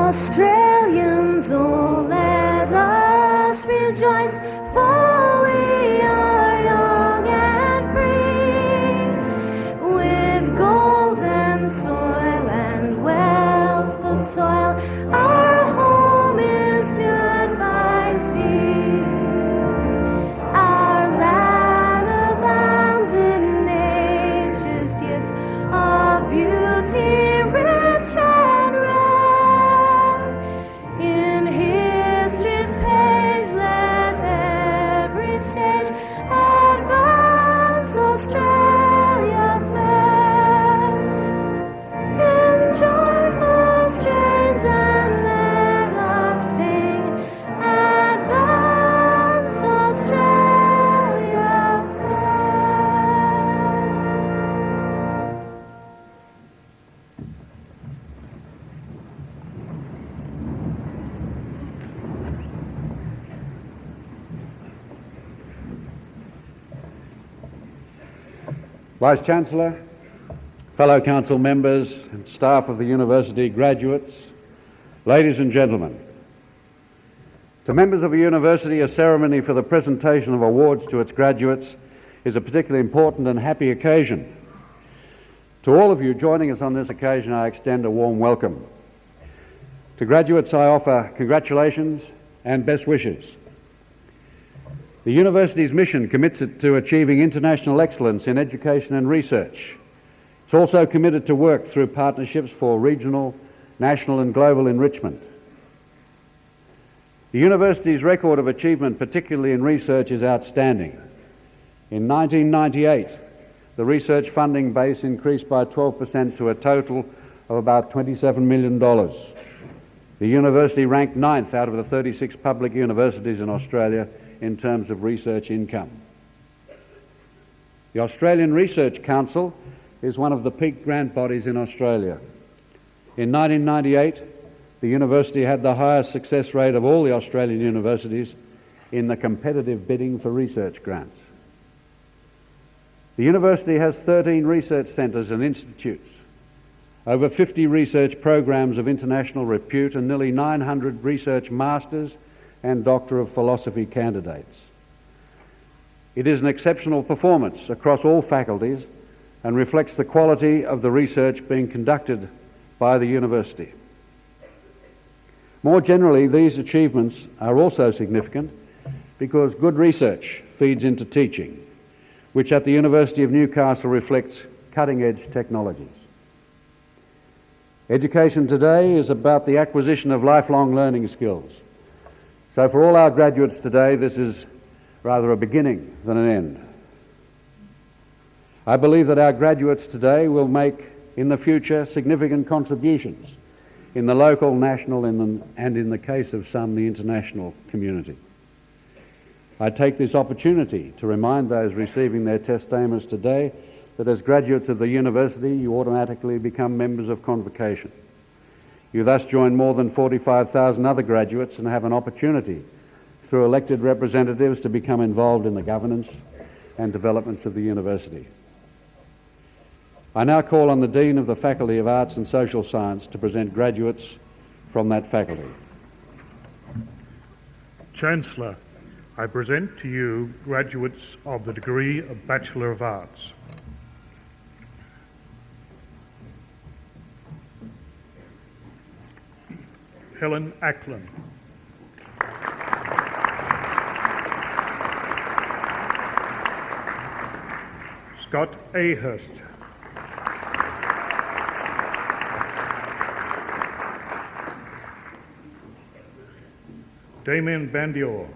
Australians, oh, let us rejoice, for we are young and free, with gold and soil and wealth for toil. Our home is good by sea. Our land abounds in nature's gifts of beauty, rich and rare. In history's page, let every stage advance Australia fair. In joyful strains and let us sing, advance Australia fair. Vice-Chancellor, fellow council members and staff of the university, graduates, ladies and gentlemen. To members of a university, a ceremony for the presentation of awards to its graduates is a particularly important and happy occasion. To all of you joining us on this occasion, I extend a warm welcome. To graduates, I offer congratulations and best wishes. The university's mission commits it to achieving international excellence in education and research. It's also committed to work through partnerships for regional, national and global enrichment. The university's record of achievement, particularly in research, is outstanding. In 1998, the research funding base increased by 12% to a total of about $27 million. The university ranked 9th out of the 36 public universities in Australia in terms of research income. The Australian Research Council is one of the peak grant bodies in Australia. In 1998, the university had the highest success rate of all the Australian universities in the competitive bidding for research grants. The university has 13 research centres and institutes, over 50 research programs of international repute, and nearly 900 research masters and Doctor of Philosophy candidates. It is an exceptional performance across all faculties and reflects the quality of the research being conducted by the university. More generally, these achievements are also significant because good research feeds into teaching, which at the University of Newcastle reflects cutting-edge technologies. Education today is about the acquisition of lifelong learning skills. So for all our graduates today, this is rather a beginning than an end. I believe that our graduates today will make, in the future, significant contributions in the local, national, and in the case of some, the international community. I take this opportunity to remind those receiving their testaments today that as graduates of the university, you automatically become members of convocation. You thus join more than 45,000 other graduates and have an opportunity through elected representatives to become involved in the governance and developments of the university. I now call on the Dean of the Faculty of Arts and Social Science to present graduates from that faculty. Chancellor, I present to you graduates of the degree of Bachelor of Arts. Helen Ackland. Scott Ahurst. Damien Bandior.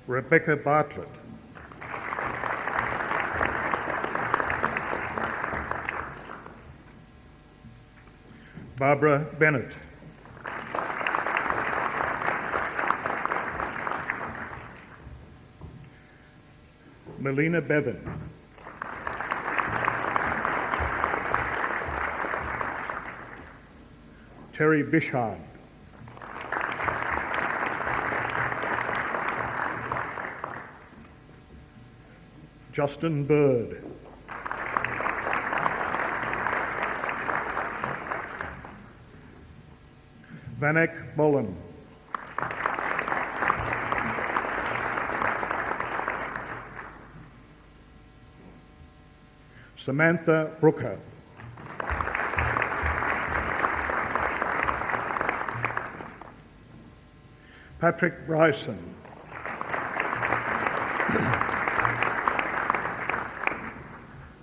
Rebecca Bartlett. Barbara Bennett. Melina Bevan. Terry Bishard. Justin Bird. Vanek Bolan. Samantha Brooker. Patrick Bryson.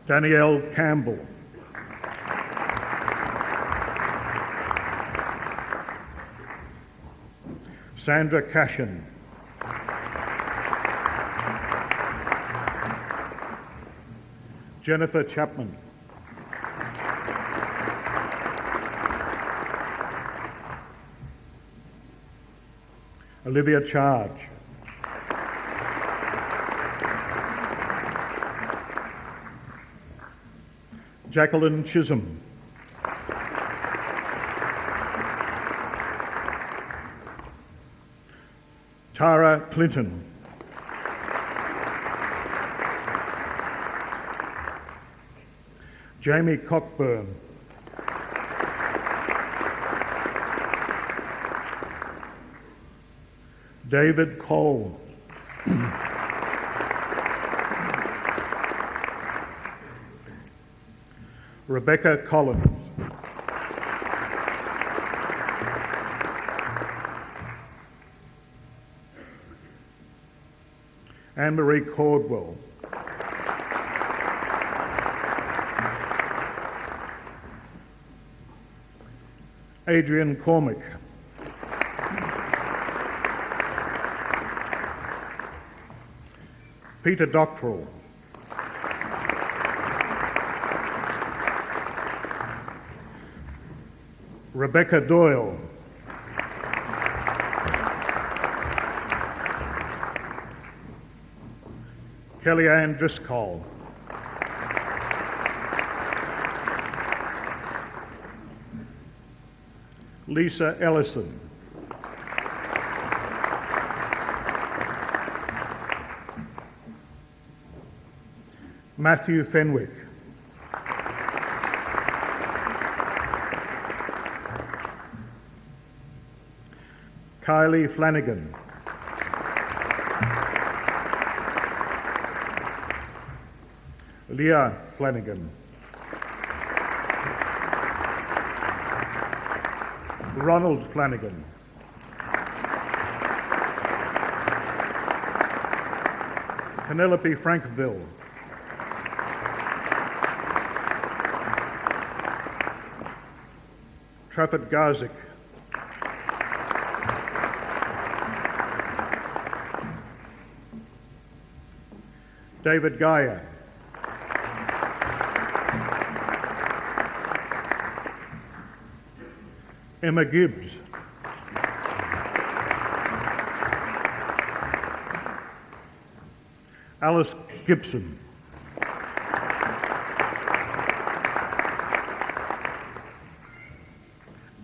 Danielle Campbell. Sandra Cashin. Jennifer Chapman. Olivia Charge. Jacqueline Chisholm. Tara Clinton. Jamie Cockburn. David Cole. Rebecca Collins. Anne-Marie Cordwell. Adrian Cormick. Peter Dockrell. Rebecca Doyle. Kellyanne Driscoll. Lisa Ellison. Matthew Fenwick. Kylie Flanagan. Leah Flanagan. Ronald Flanagan. Penelope Frankville. Trafford Garzik. David Geyer. Emma Gibbs. Alice Gibson.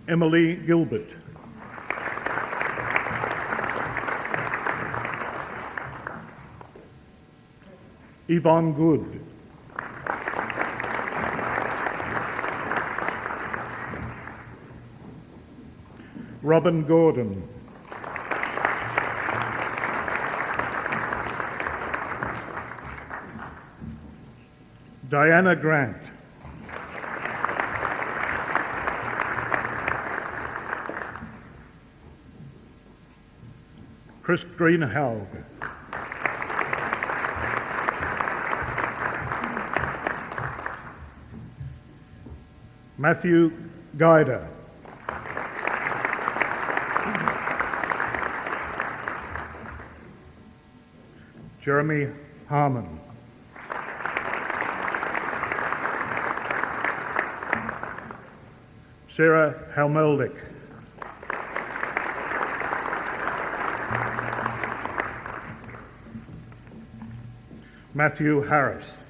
Emily Gilbert. Yvonne Good. Robin Gordon. Diana Grant. Chris Greenhalgh. Matthew Guider. Jeremy Harmon. Sarah Halmeldick. Matthew Harris.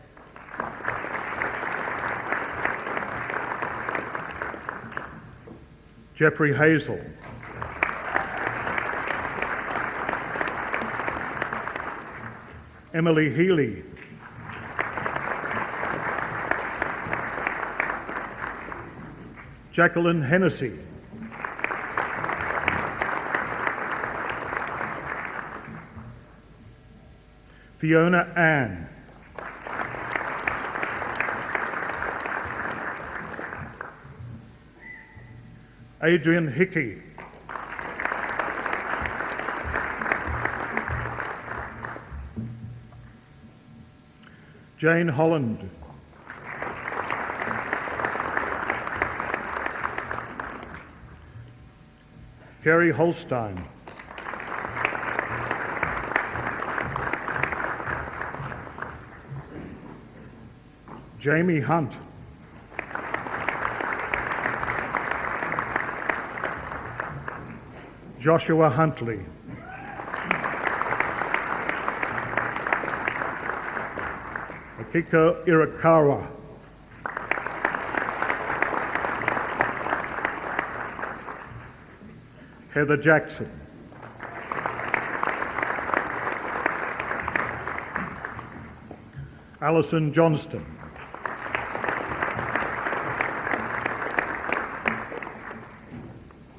Jeffrey Hazel. Emily Healy. Jacqueline Hennessy. Fiona Ann. Adrian Hickey. Jane Holland. Kerry Holstein. Jamie Hunt. Joshua Huntley. Akiko Irakawa. Heather Jackson. Alison Johnston.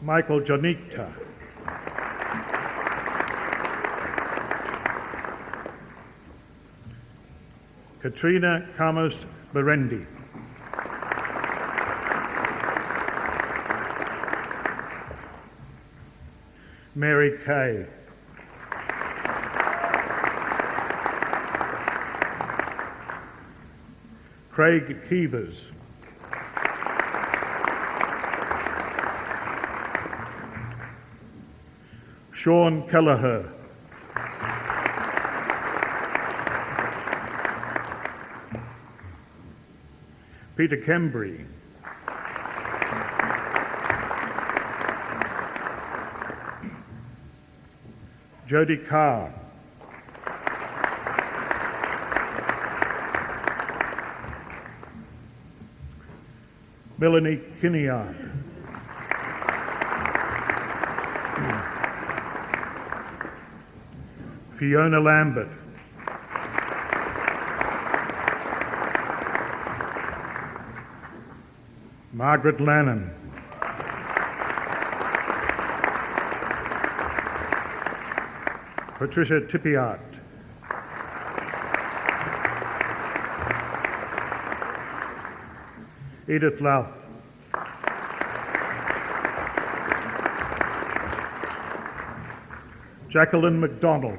Michael Janikta. Katrina Camus Berendi. Mary Kay. Craig Keevers. Sean Kelleher. Peter Kembry. Jodie Carr. Melanie Kinneard. Fiona Lambert. Margaret Lannon. Patricia Tippiart. Edith Louth. Jacqueline MacDonald.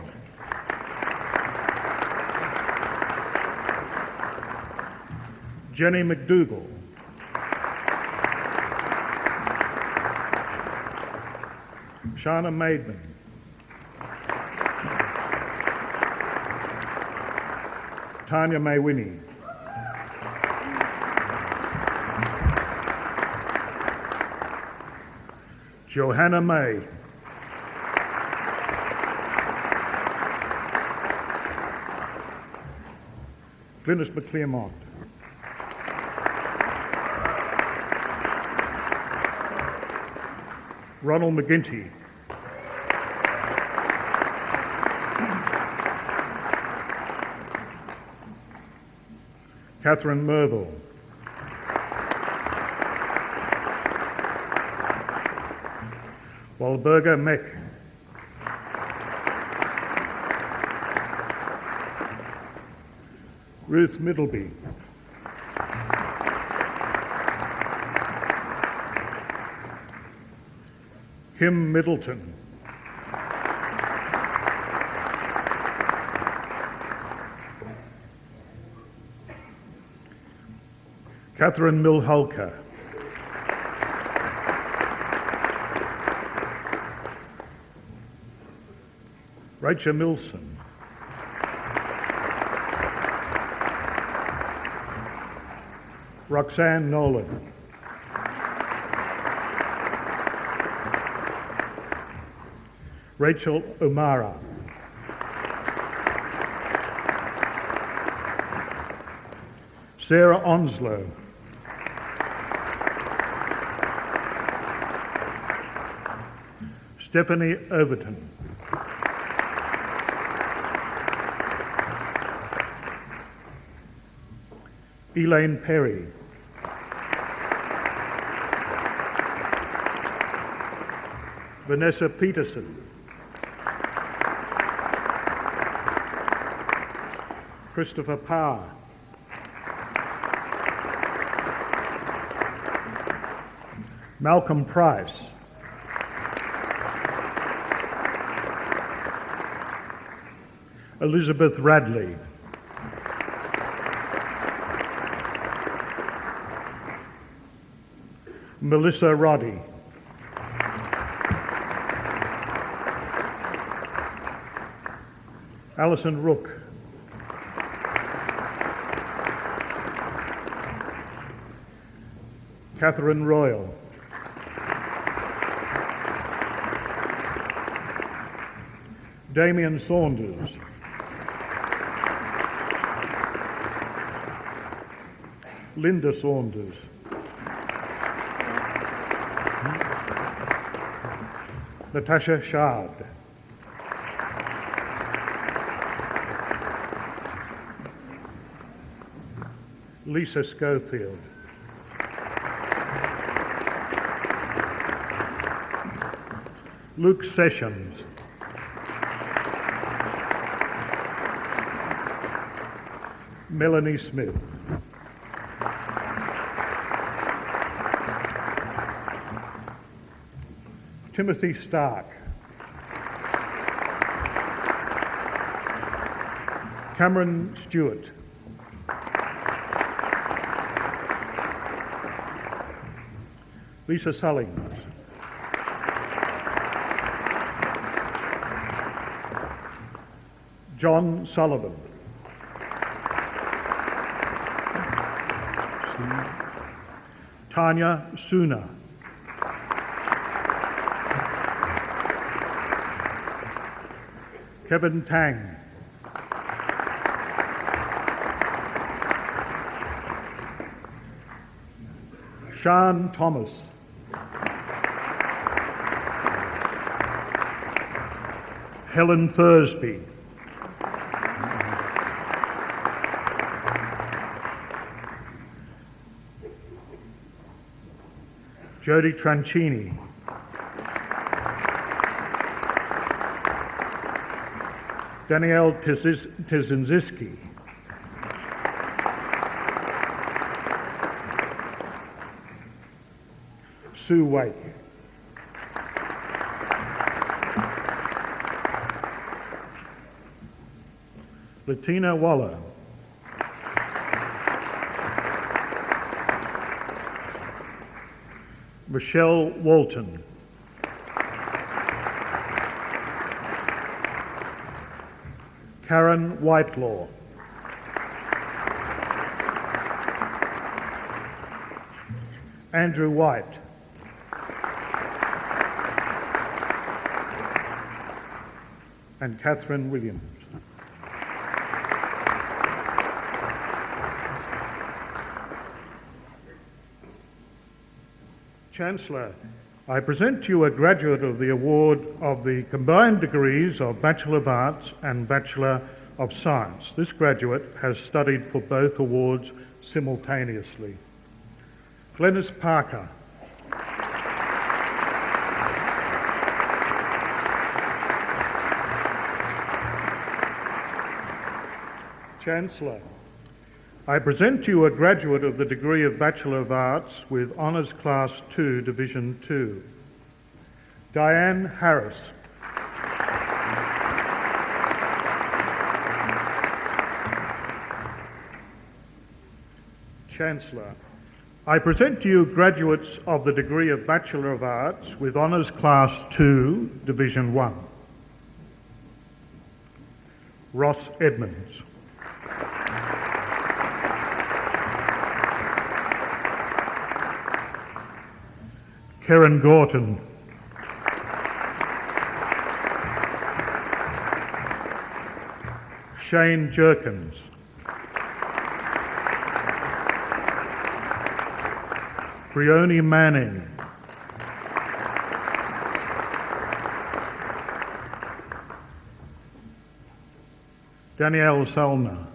Jenny McDougall. Shauna Maidman. Tanya May Winnie. Johanna May. Glynis McClearmont. Ronald McGinty. Catherine Merville. Walburga Meck. Ruth Middleby. Kim Middleton. Catherine Milholka. Rachel Milson. Roxanne Nolan. Rachel O'Mara. Sarah Onslow. Stephanie Overton. Elaine Perry. Vanessa Peterson. Christopher Parr. Malcolm Price. Elizabeth Radley. Melissa Roddy. Alison Rook. Catherine Royal. Damien Saunders. Linda Saunders. Natasha Shard. Lisa Schofield. Luke Sessions. Melanie Smith. Timothy Stark. Cameron Stewart. Lisa Sullings. John Sullivan. Tanya Suna. Kevin Tang. Sean Thomas. Helen Thursby. Jody Tranchini. Danielle Tizinski. Sue Wake. Latina Waller. Michelle Walton. Karen Whitelaw. Andrew White. And Catherine Williams. Chancellor, I present to you a graduate of the award of the combined degrees of Bachelor of Arts and Bachelor of Science. This graduate has studied for both awards simultaneously. Glenys Parker. Chancellor, I present to you a graduate of the degree of Bachelor of Arts with Honours Class 2, Division 2. Diane Harris. Chancellor, I present to you graduates of the degree of Bachelor of Arts with Honours Class 2, Division 1. Ross Edmonds. Karen Gorton. Shane Jerkins. Brioni Manning. Danielle Selner.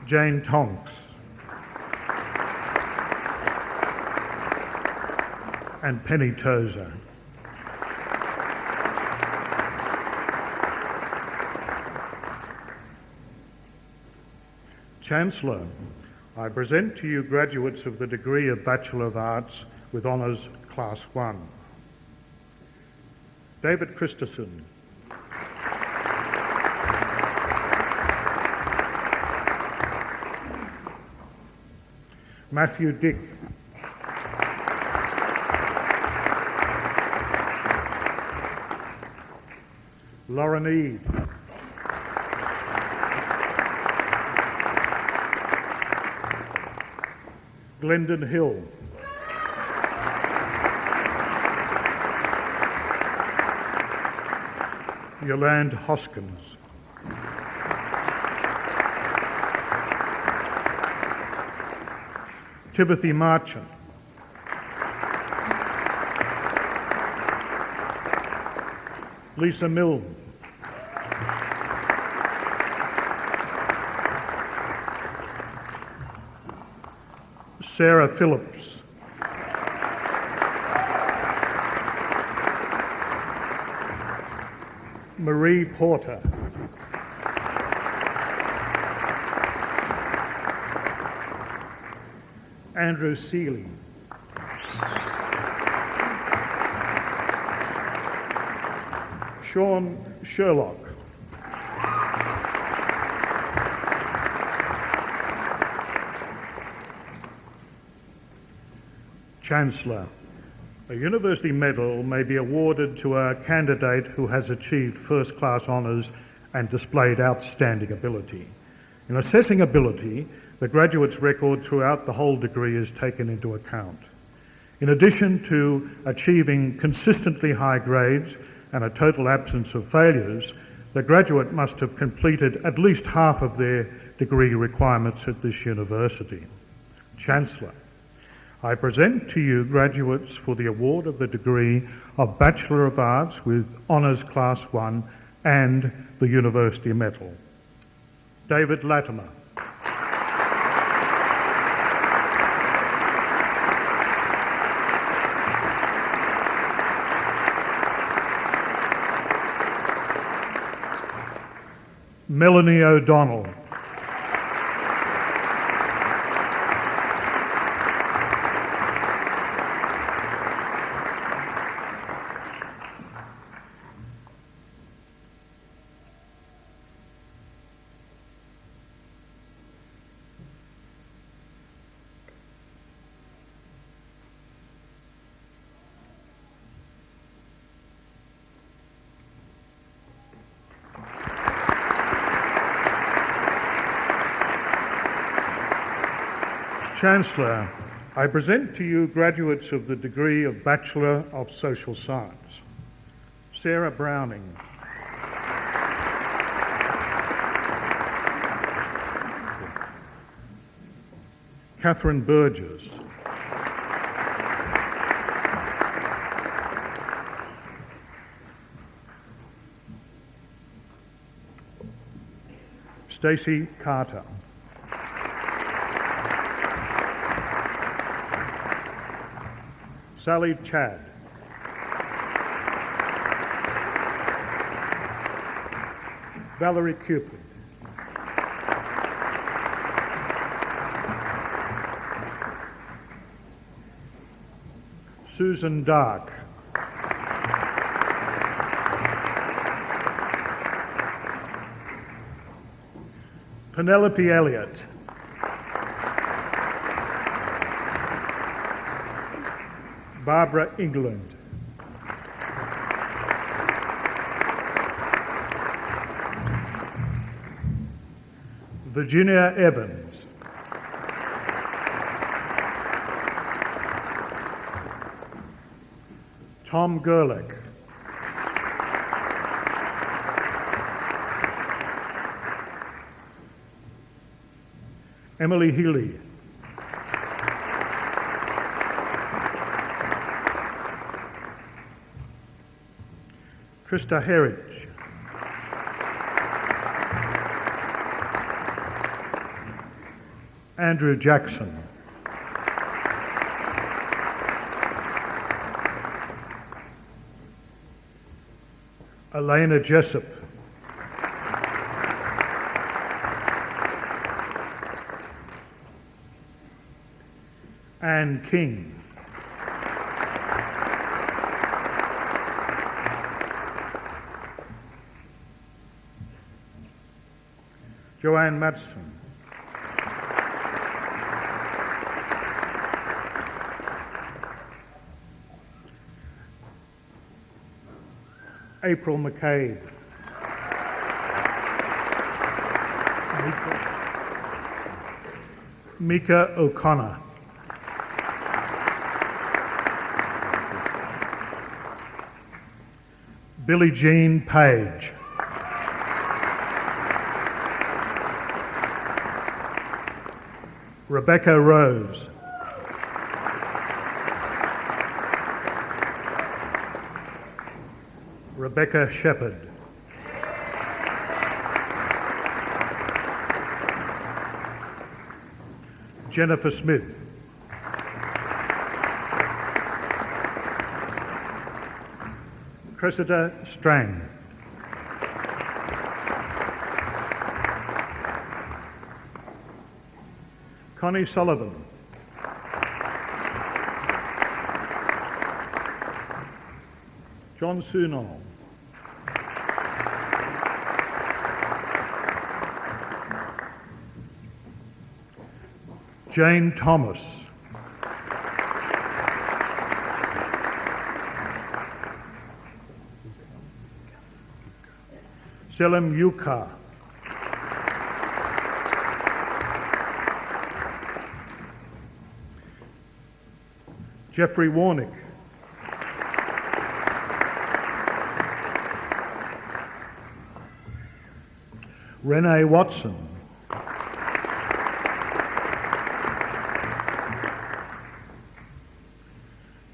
Jane Tonks. And Penny Tozer. Chancellor, I present to you graduates of the degree of Bachelor of Arts with Honours Class 1. David Christensen. Matthew Dick. Lauren Eade. Glendon Hill. Yolande Hoskins. Timothy Marchant. Lisa Milne. Sarah Phillips. Marie Porter. Andrew Seeley. Sean Sherlock. Chancellor, a university medal may be awarded to a candidate who has achieved first-class honours and displayed outstanding ability. In assessing ability, the graduate's record throughout the whole degree is taken into account. In addition to achieving consistently high grades and a total absence of failures, the graduate must have completed at least half of their degree requirements at this university. Chancellor, I present to you graduates for the award of the degree of Bachelor of Arts with Honours Class 1 and the University Medal. David Latimer. Melanie O'Donnell. Chancellor, I present to you graduates of the degree of Bachelor of Social Science. Sarah Browning. Catherine Burgess. Stacey Carter. Sally Chad. Valerie Cupid. Susan Dark. Penelope Elliott. Barbara England. Virginia Evans. Tom Gerlich. Emily Healy. Krista Herridge. Andrew Jackson. Elena Jessup. Anne King. Joanne Madsen. April McCabe. Mika O'Connor. Billie Jean Page. Rebecca Rose. Rebecca Shepherd. Jennifer Smith. Cressida Strang. Connie Sullivan. John Sunol. Jane Thomas. Selim Yuka. Jeffrey Warnick. Renee Watson.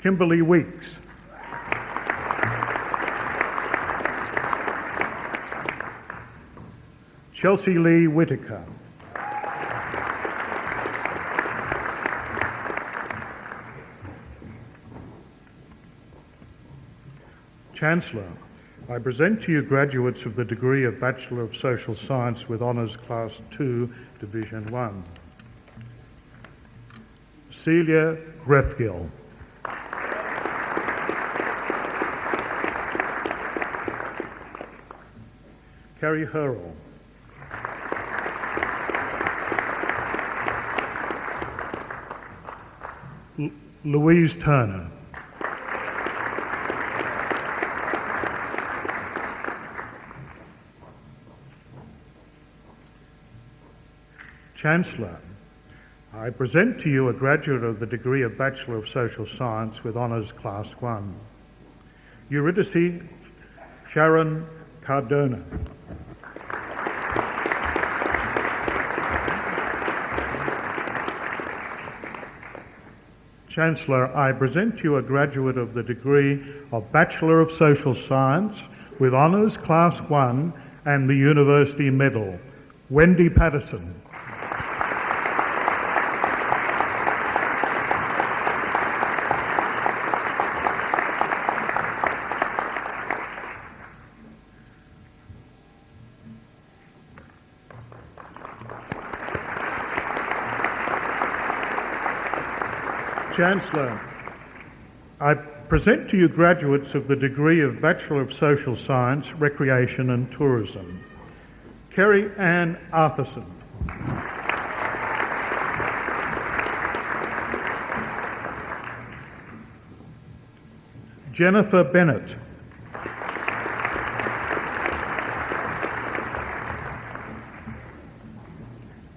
Kimberly Weeks. Chelsea Lee Whitaker. Chancellor, I present to you graduates of the degree of Bachelor of Social Science with Honours Class 2, Division 1. Celia Grefgill. Carrie Hurrell. Louise Turner. Chancellor, I present to you a graduate of the degree of Bachelor of Social Science with Honours Class 1. Eurydice Sharon Cardona. Chancellor, I present to you a graduate of the degree of Bachelor of Social Science with Honours Class 1 and the University Medal, Wendy Patterson. Chancellor, I present to you graduates of the degree of Bachelor of Social Science, Recreation and Tourism. Kerry Ann Arthurson. Jennifer Bennett.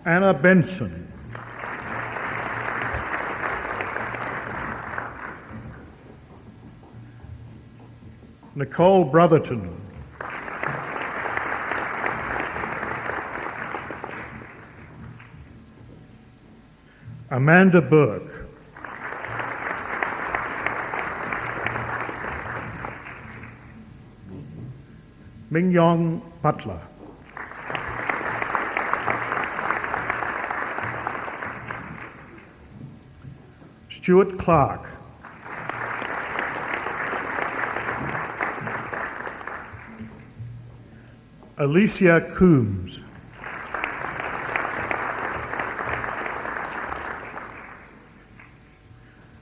Anna Benson. Nicole Brotherton. Amanda Burke. Mingyong Butler. Stuart Clark. Alicia Coombs.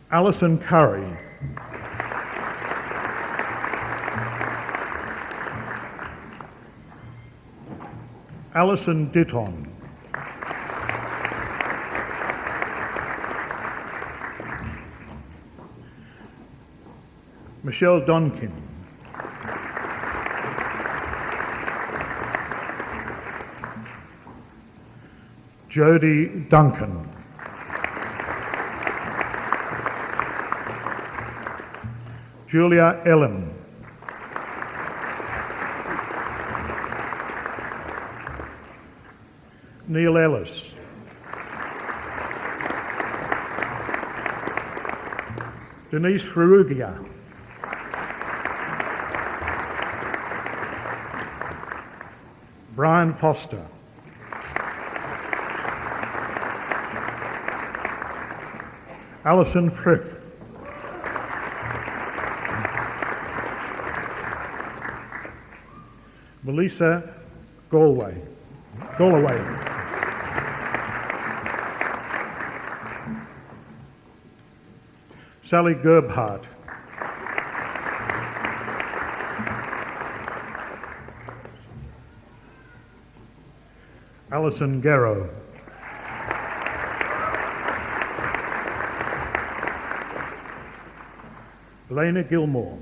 Alison Curry. Alison Ditton. Michelle Donkin. Jodie Duncan. Julia Ellen. Neil Ellis. Denise Ferrugia. Brian Foster. Alison Frith. Melissa Galloway. Sally Gerbhardt. Alison Garrow. Elena Gilmore.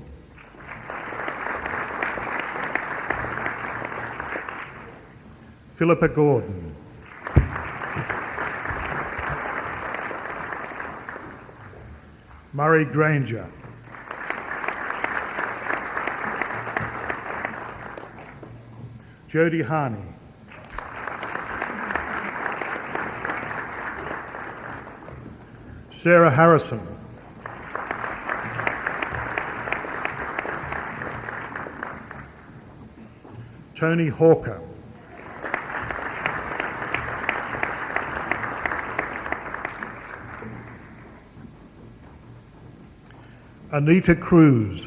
Philippa Gordon. Murray Granger. Jodie Harney. Sarah Harrison. Tony Hawker. Anita Cruz.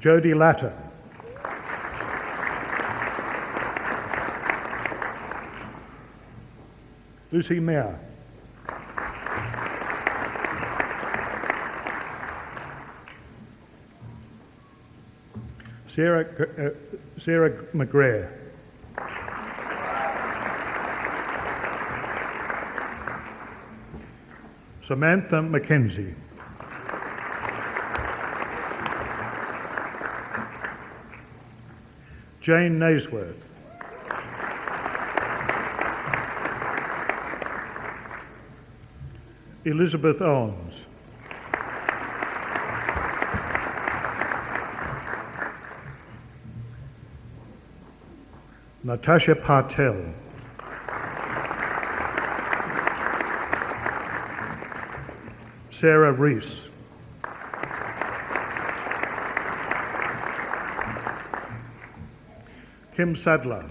Jodie Latter. Lucy Mayer. Sarah McGrath. Samantha McKenzie. Jane Naisworth. Elizabeth Owens. Natasha Patel. Sarah Rees. Kim Sadler.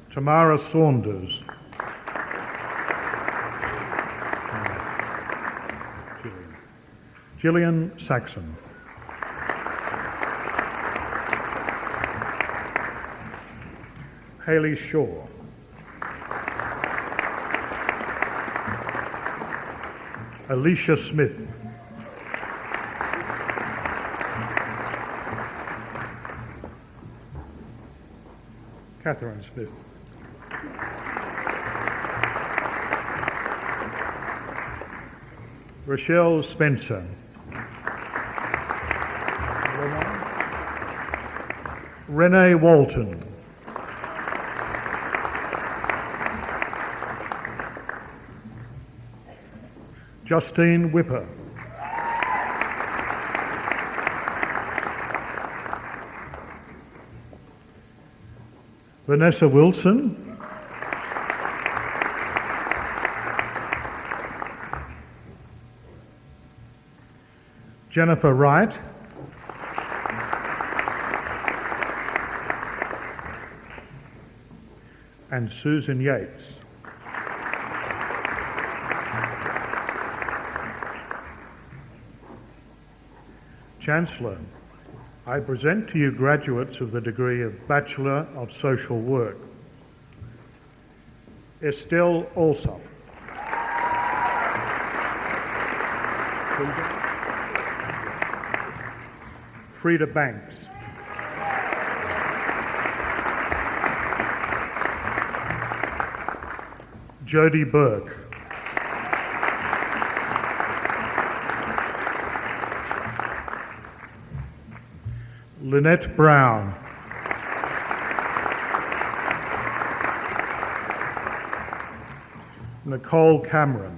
Tamara Saunders. Gillian Saxon. Hayley Shaw. Alicia Smith. Catherine Smith. Rochelle Spencer. Renee Walton. Justine Whipper. Vanessa Wilson. Jennifer Wright. And Susan Yates. Chancellor, I present to you graduates of the degree of Bachelor of Social Work. Estelle Alsop. Frida Banks. Jodie Burke. Lynette Brown. Nicole Cameron.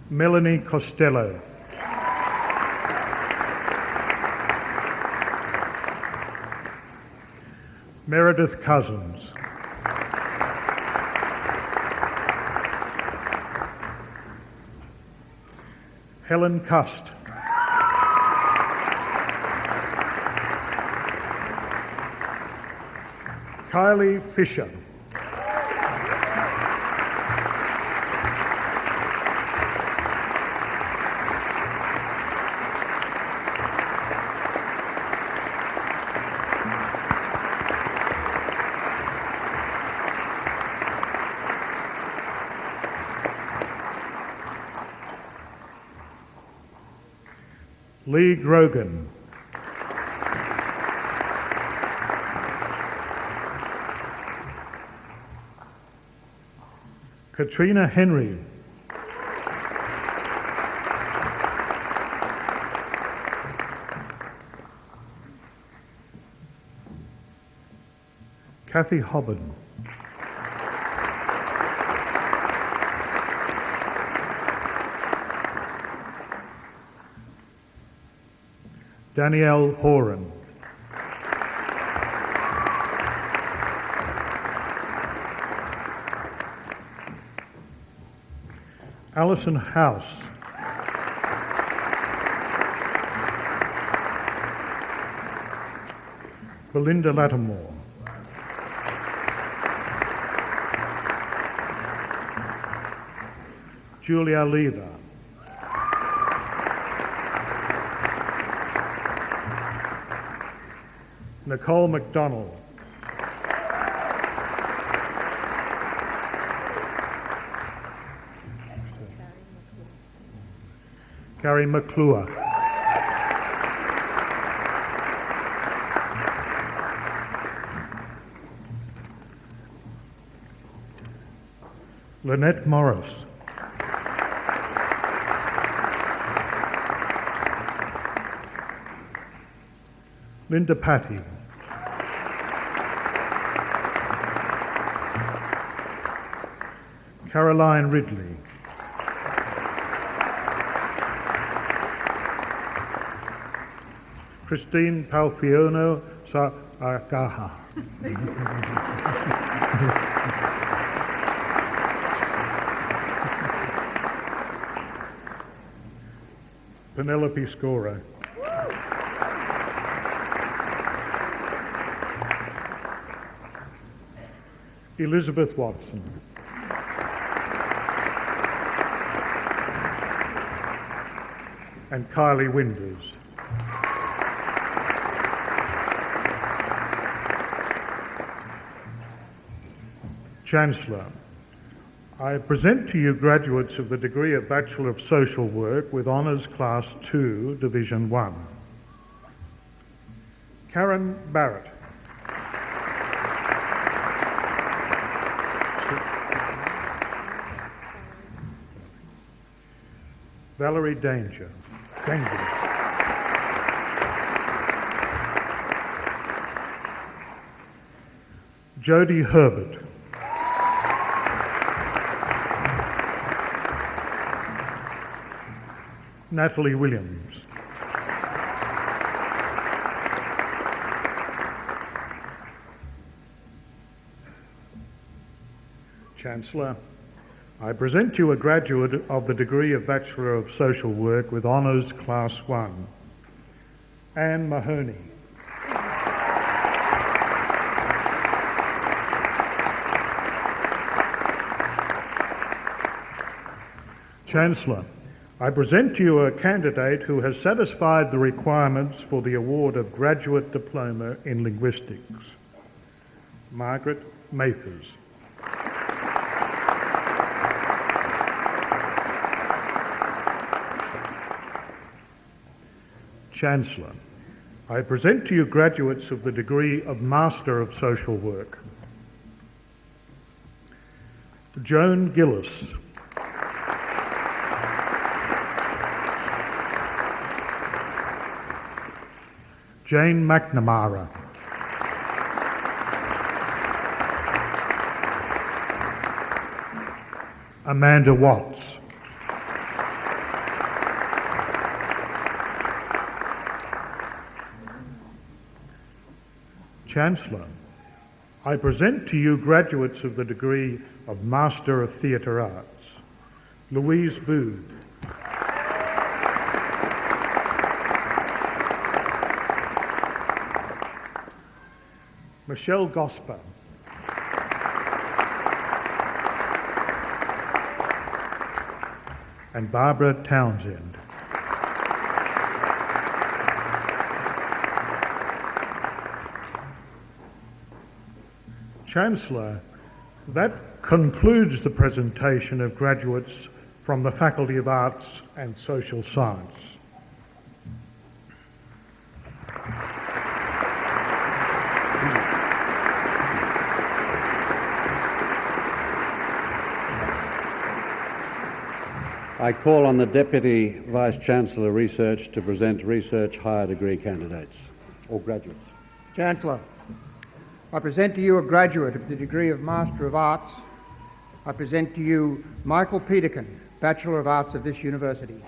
Melanie Costello. Meredith Cousins. Helen Cust. Kylie Fisher. Lee Grogan. Katrina Henry. Kathy Hobben. Danielle Horan. Alison House. Belinda Lattimore. Julia Lever. Nicole MacDonald. Gary McClure. Lynette Morris. Linda Patty. Caroline Ridley. Christine Palfiono Saagaha. Penelope Scora. Elizabeth Watson. And Kylie Winders. Chancellor, I present to you graduates of the degree of Bachelor of Social Work with Honours Class 2, Division 1. Karen Barrett. Valerie Danger. Jodie Herbert. Natalie Williams. Chancellor, I present you a graduate of the degree of Bachelor of Social Work with Honours Class 1, Anne Mahoney. Chancellor, I present to you a candidate who has satisfied the requirements for the award of Graduate Diploma in Linguistics. Margaret Mathers. Chancellor, I present to you graduates of the degree of Master of Social Work. Joan Gillis. Jane McNamara. Amanda Watts. Chancellor, I present to you graduates of the degree of Master of Theatre Arts. Louise Booth. Michelle Gosper. And Barbara Townsend. Chancellor, that concludes the presentation of graduates from the Faculty of Arts and Social Science. I call on the Deputy Vice-Chancellor Research to present research higher degree candidates or graduates. Chancellor, I present to you a graduate of the degree of Master of Arts. I present to you Michael Peterkin, Bachelor of Arts of this university.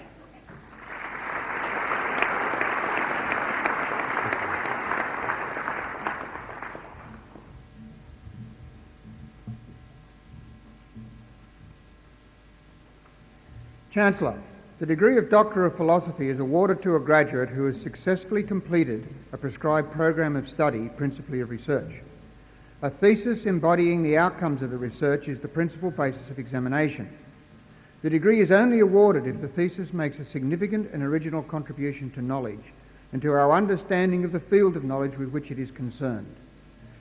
Chancellor, the degree of Doctor of Philosophy is awarded to a graduate who has successfully completed a prescribed program of study, principally of research. A thesis embodying the outcomes of the research is the principal basis of examination. The degree is only awarded if the thesis makes a significant and original contribution to knowledge and to our understanding of the field of knowledge with which it is concerned.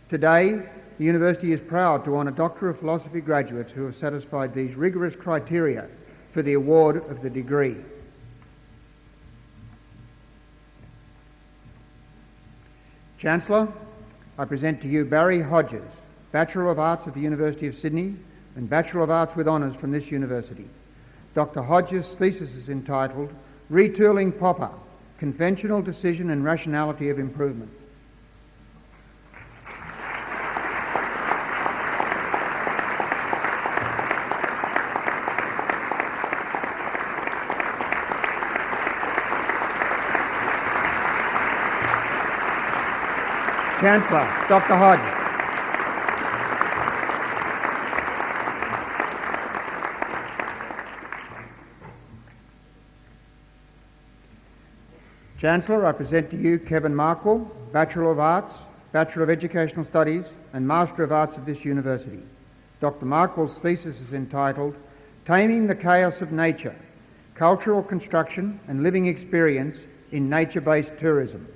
Today, the University is proud to honour Doctor of Philosophy graduates who have satisfied these rigorous criteria for the award of the degree. Chancellor, I present to you Barry Hodges, Bachelor of Arts at the University of Sydney and Bachelor of Arts with Honours from this university. Dr. Hodges' thesis is entitled Retooling Popper, Conventional Decision and Rationality of Improvement. Chancellor, Dr. Hodges. Chancellor, I present to you Kevin Markwell, Bachelor of Arts, Bachelor of Educational Studies and Master of Arts of this university. Dr. Markwell's thesis is entitled Taming the Chaos of Nature, Cultural Construction and Living Experience in Nature-Based Tourism.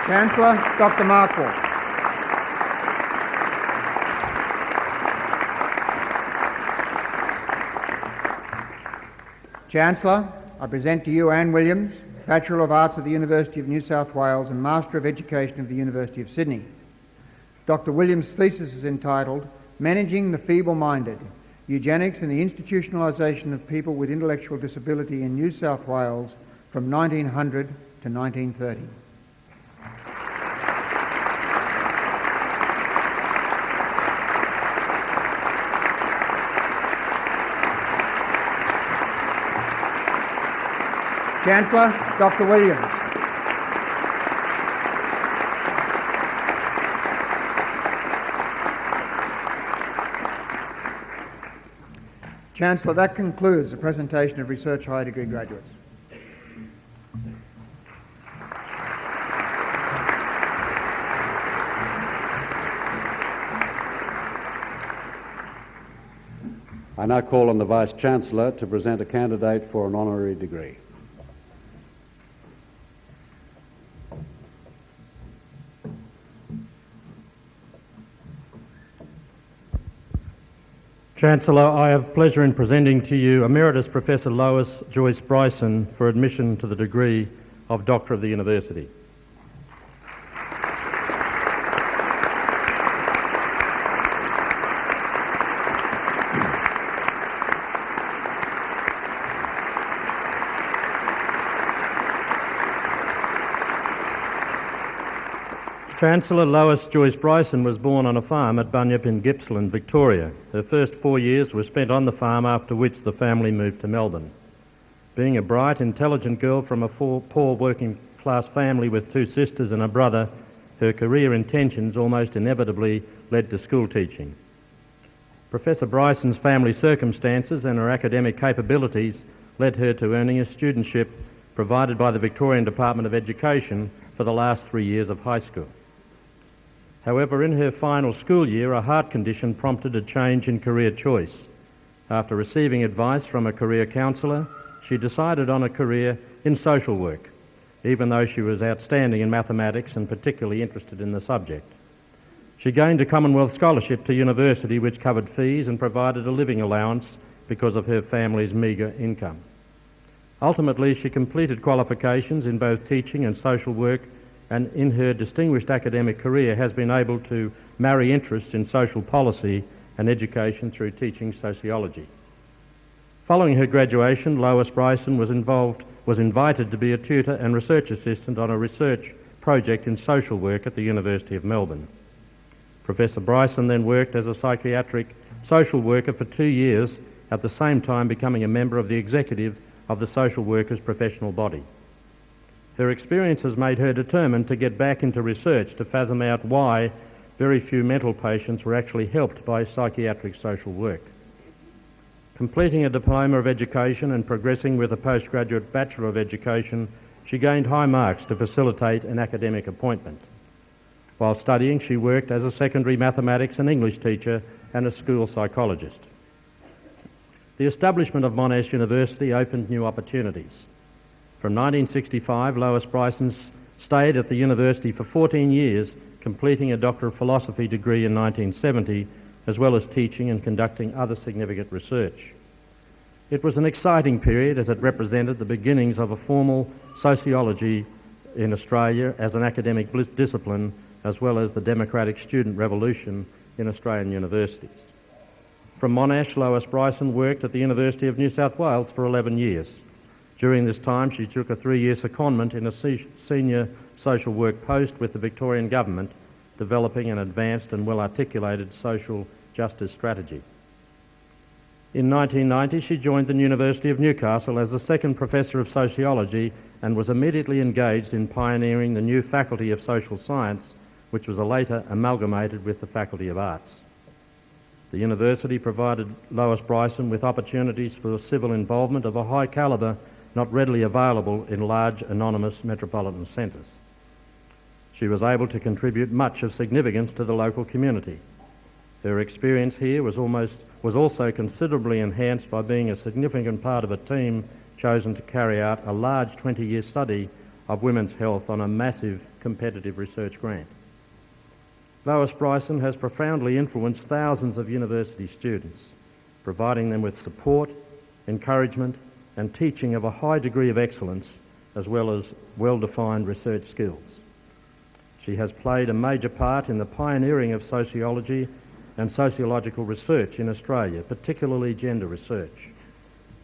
Chancellor, Dr. Markwell. Chancellor, I present to you Anne Williams, Bachelor of Arts at the University of New South Wales and Master of Education of the University of Sydney. Dr. Williams' thesis is entitled Managing the Feeble-Minded, Eugenics and the Institutionalisation of People with Intellectual Disability in New South Wales from 1900 to 1930. Chancellor, Dr. Williams. Chancellor, that concludes the presentation of research higher degree graduates. I now call on the Vice-Chancellor to present a candidate for an honorary degree. Chancellor, I have pleasure in presenting to you Emeritus Professor Lois Joyce Bryson for admission to the degree of Doctor of the University. Chancellor Lois Joyce Bryson was born on a farm at Bunyip in Gippsland, Victoria. Her first 4 years were spent on the farm, after which the family moved to Melbourne. Being a bright, intelligent girl from a poor working-class family with 2 sisters and a brother, her career intentions almost inevitably led to school teaching. Professor Bryson's family circumstances and her academic capabilities led her to earning a studentship provided by the Victorian Department of Education for the last 3 years of high school. However, in her final school year, a heart condition prompted a change in career choice. After receiving advice from a career counsellor, she decided on a career in social work, even though she was outstanding in mathematics and particularly interested in the subject. She gained a Commonwealth scholarship to university which covered fees and provided a living allowance because of her family's meagre income. Ultimately, she completed qualifications in both teaching and social work, and in her distinguished academic career has been able to marry interests in social policy and education through teaching sociology. Following her graduation, Lois Bryson was invited to be a tutor and research assistant on a research project in social work at the University of Melbourne. Professor Bryson then worked as a psychiatric social worker for 2 years, at the same time becoming a member of the executive of the social workers' professional body. Her experience has made her determined to get back into research to fathom out why very few mental patients were actually helped by psychiatric social work. Completing a Diploma of Education and progressing with a postgraduate Bachelor of Education, she gained high marks to facilitate an academic appointment. While studying, she worked as a secondary mathematics and English teacher and a school psychologist. The establishment of Monash University opened new opportunities. From 1965, Lois Bryson stayed at the university for 14 years, completing a Doctor of Philosophy degree in 1970, as well as teaching and conducting other significant research. It was an exciting period as it represented the beginnings of a formal sociology in Australia as an academic discipline, as well as the democratic student revolution in Australian universities. From Monash, Lois Bryson worked at the University of New South Wales for 11 years. During this time, she took a 3-year secondment in a senior social work post with the Victorian Government, developing an advanced and well-articulated social justice strategy. In 1990, she joined the University of Newcastle as the second Professor of Sociology and was immediately engaged in pioneering the new Faculty of Social Science, which was later amalgamated with the Faculty of Arts. The university provided Lois Bryson with opportunities for civil involvement of a high calibre not readily available in large anonymous metropolitan centres. She was able to contribute much of significance to the local community. Her experience here was also considerably enhanced by being a significant part of a team chosen to carry out a large 20-year study of women's health on a massive competitive research grant. Lois Bryson has profoundly influenced thousands of university students, providing them with support, encouragement, and teaching of a high degree of excellence, as well as well-defined research skills. She has played a major part in the pioneering of sociology and sociological research in Australia, particularly gender research.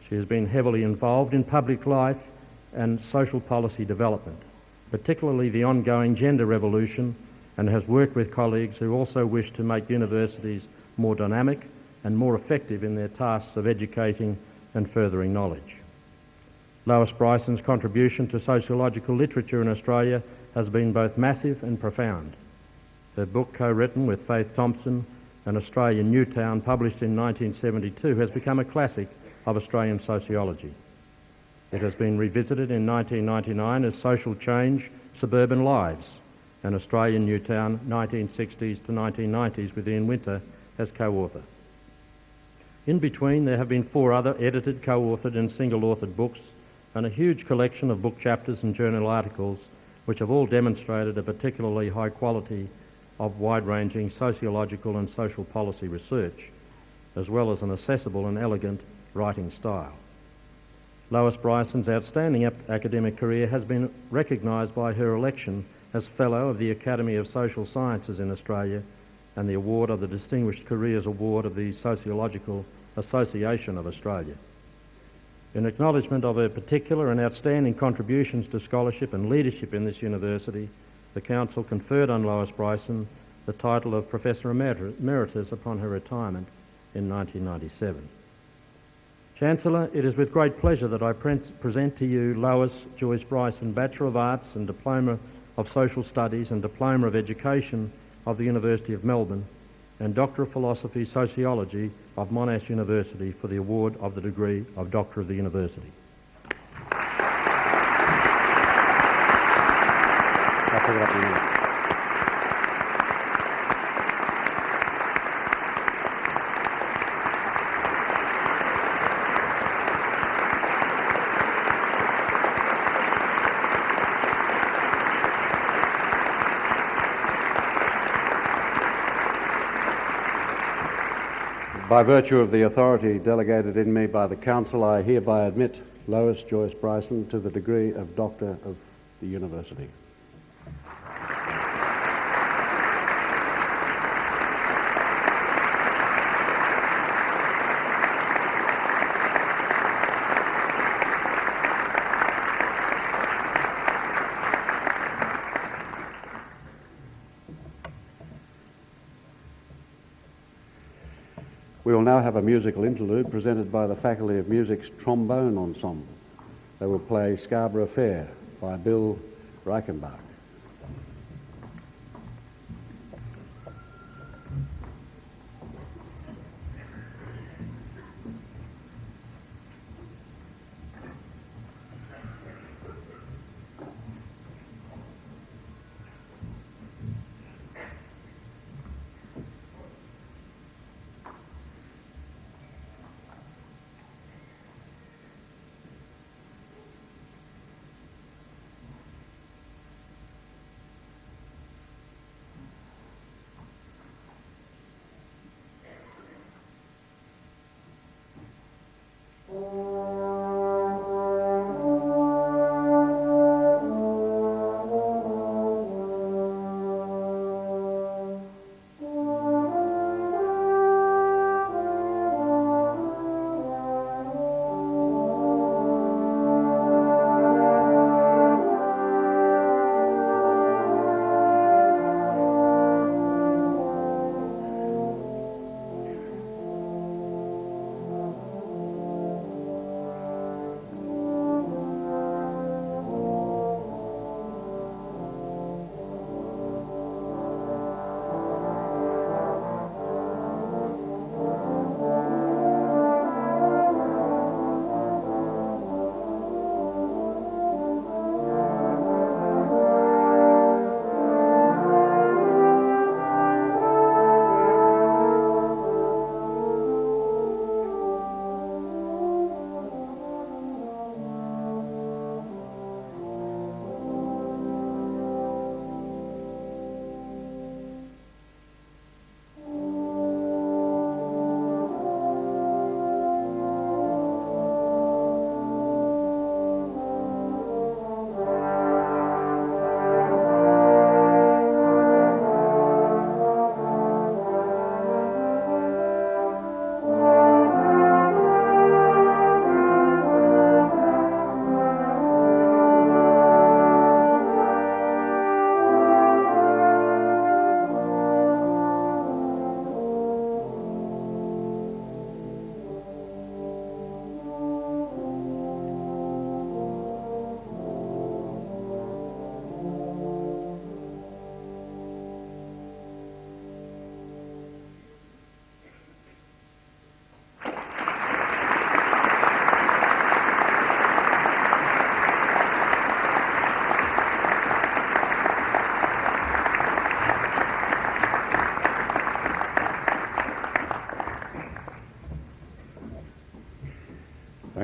She has been heavily involved in public life and social policy development, particularly the ongoing gender revolution, and has worked with colleagues who also wish to make universities more dynamic and more effective in their tasks of educating and furthering knowledge. Lois Bryson's contribution to sociological literature in Australia has been both massive and profound. Her book, co-written with Faith Thompson, An Australian Newtown, published in 1972, has become a classic of Australian sociology. It has been revisited in 1999 as Social Change, Suburban Lives, An Australian Newtown, 1960s to 1990s, with Ian Winter as co-author. In between, there have been 4 other edited, co-authored and single-authored books and a huge collection of book chapters and journal articles which have all demonstrated a particularly high quality of wide-ranging sociological and social policy research, as well as an accessible and elegant writing style. Lois Bryson's outstanding academic career has been recognised by her election as Fellow of the Academy of Social Sciences in Australia and the award of the Distinguished Careers Award of the Sociological Association of Australia. In acknowledgement of her particular and outstanding contributions to scholarship and leadership in this university, the Council conferred on Lois Bryson the title of Professor Emeritus upon her retirement in 1997. Chancellor, it is with great pleasure that I present to you Lois Joyce Bryson, Bachelor of Arts and Diploma of Social Studies and Diploma of Education of the University of Melbourne and Doctor of Philosophy Sociology of Monash University for the award of the degree of Doctor of the University. By virtue of the authority delegated in me by the Council, I hereby admit Lois Joyce Bryson to the degree of Doctor of the University. We will now have a musical interlude presented by the Faculty of Music's Trombone Ensemble. They will play Scarborough Fair by Bill Reichenbach.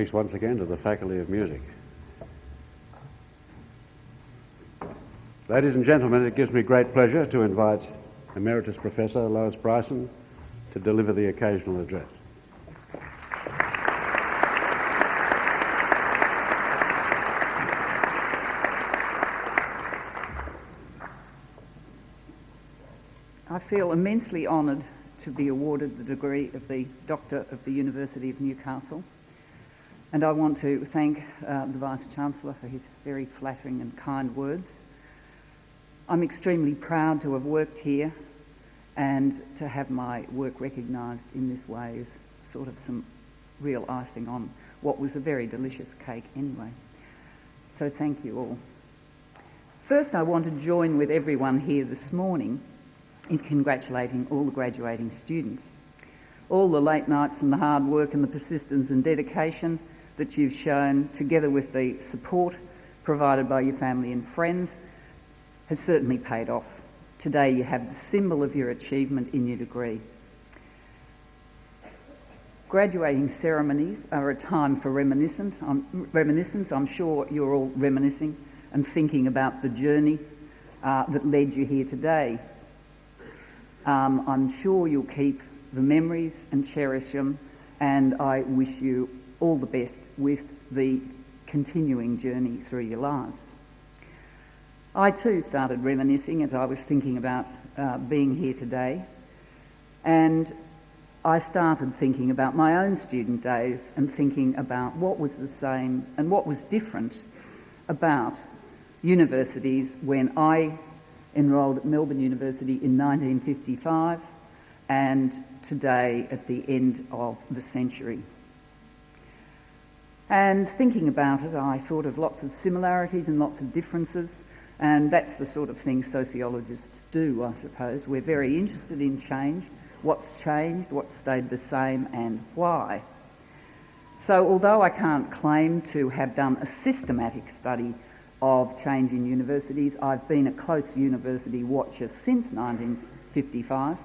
Thanks once again to the Faculty of Music. Ladies and gentlemen, it gives me great pleasure to invite Emeritus Professor Lois Bryson to deliver the occasional address. I feel immensely honoured to be awarded the degree of the Doctor of the University of Newcastle, and I want to thank the Vice-Chancellor for his very flattering and kind words. I'm extremely proud to have worked here, and to have my work recognised in this way is sort of some real icing on what was a very delicious cake anyway. So thank you all. First, I want to join with everyone here this morning in congratulating all the graduating students. All the late nights and the hard work and the persistence and dedication that you've shown, together with the support provided by your family and friends, has certainly paid off. Today you have the symbol of your achievement in your degree. Graduating ceremonies are a time for reminiscence. I'm sure you're all reminiscing and thinking about the journey that led you here today. I'm sure you'll keep the memories and cherish them, and I wish you all the best with the continuing journey through your lives. I too started reminiscing as I was thinking about being here today, and I started thinking about my own student days and thinking about what was the same and what was different about universities when I enrolled at Melbourne University in 1955 and today at the end of the century. And thinking about it, I thought of lots of similarities and lots of differences, and that's the sort of thing sociologists do, I suppose. We're very interested in change, what's changed, what's stayed the same, and why. So although I can't claim to have done a systematic study of change in universities, I've been a close university watcher since 1955,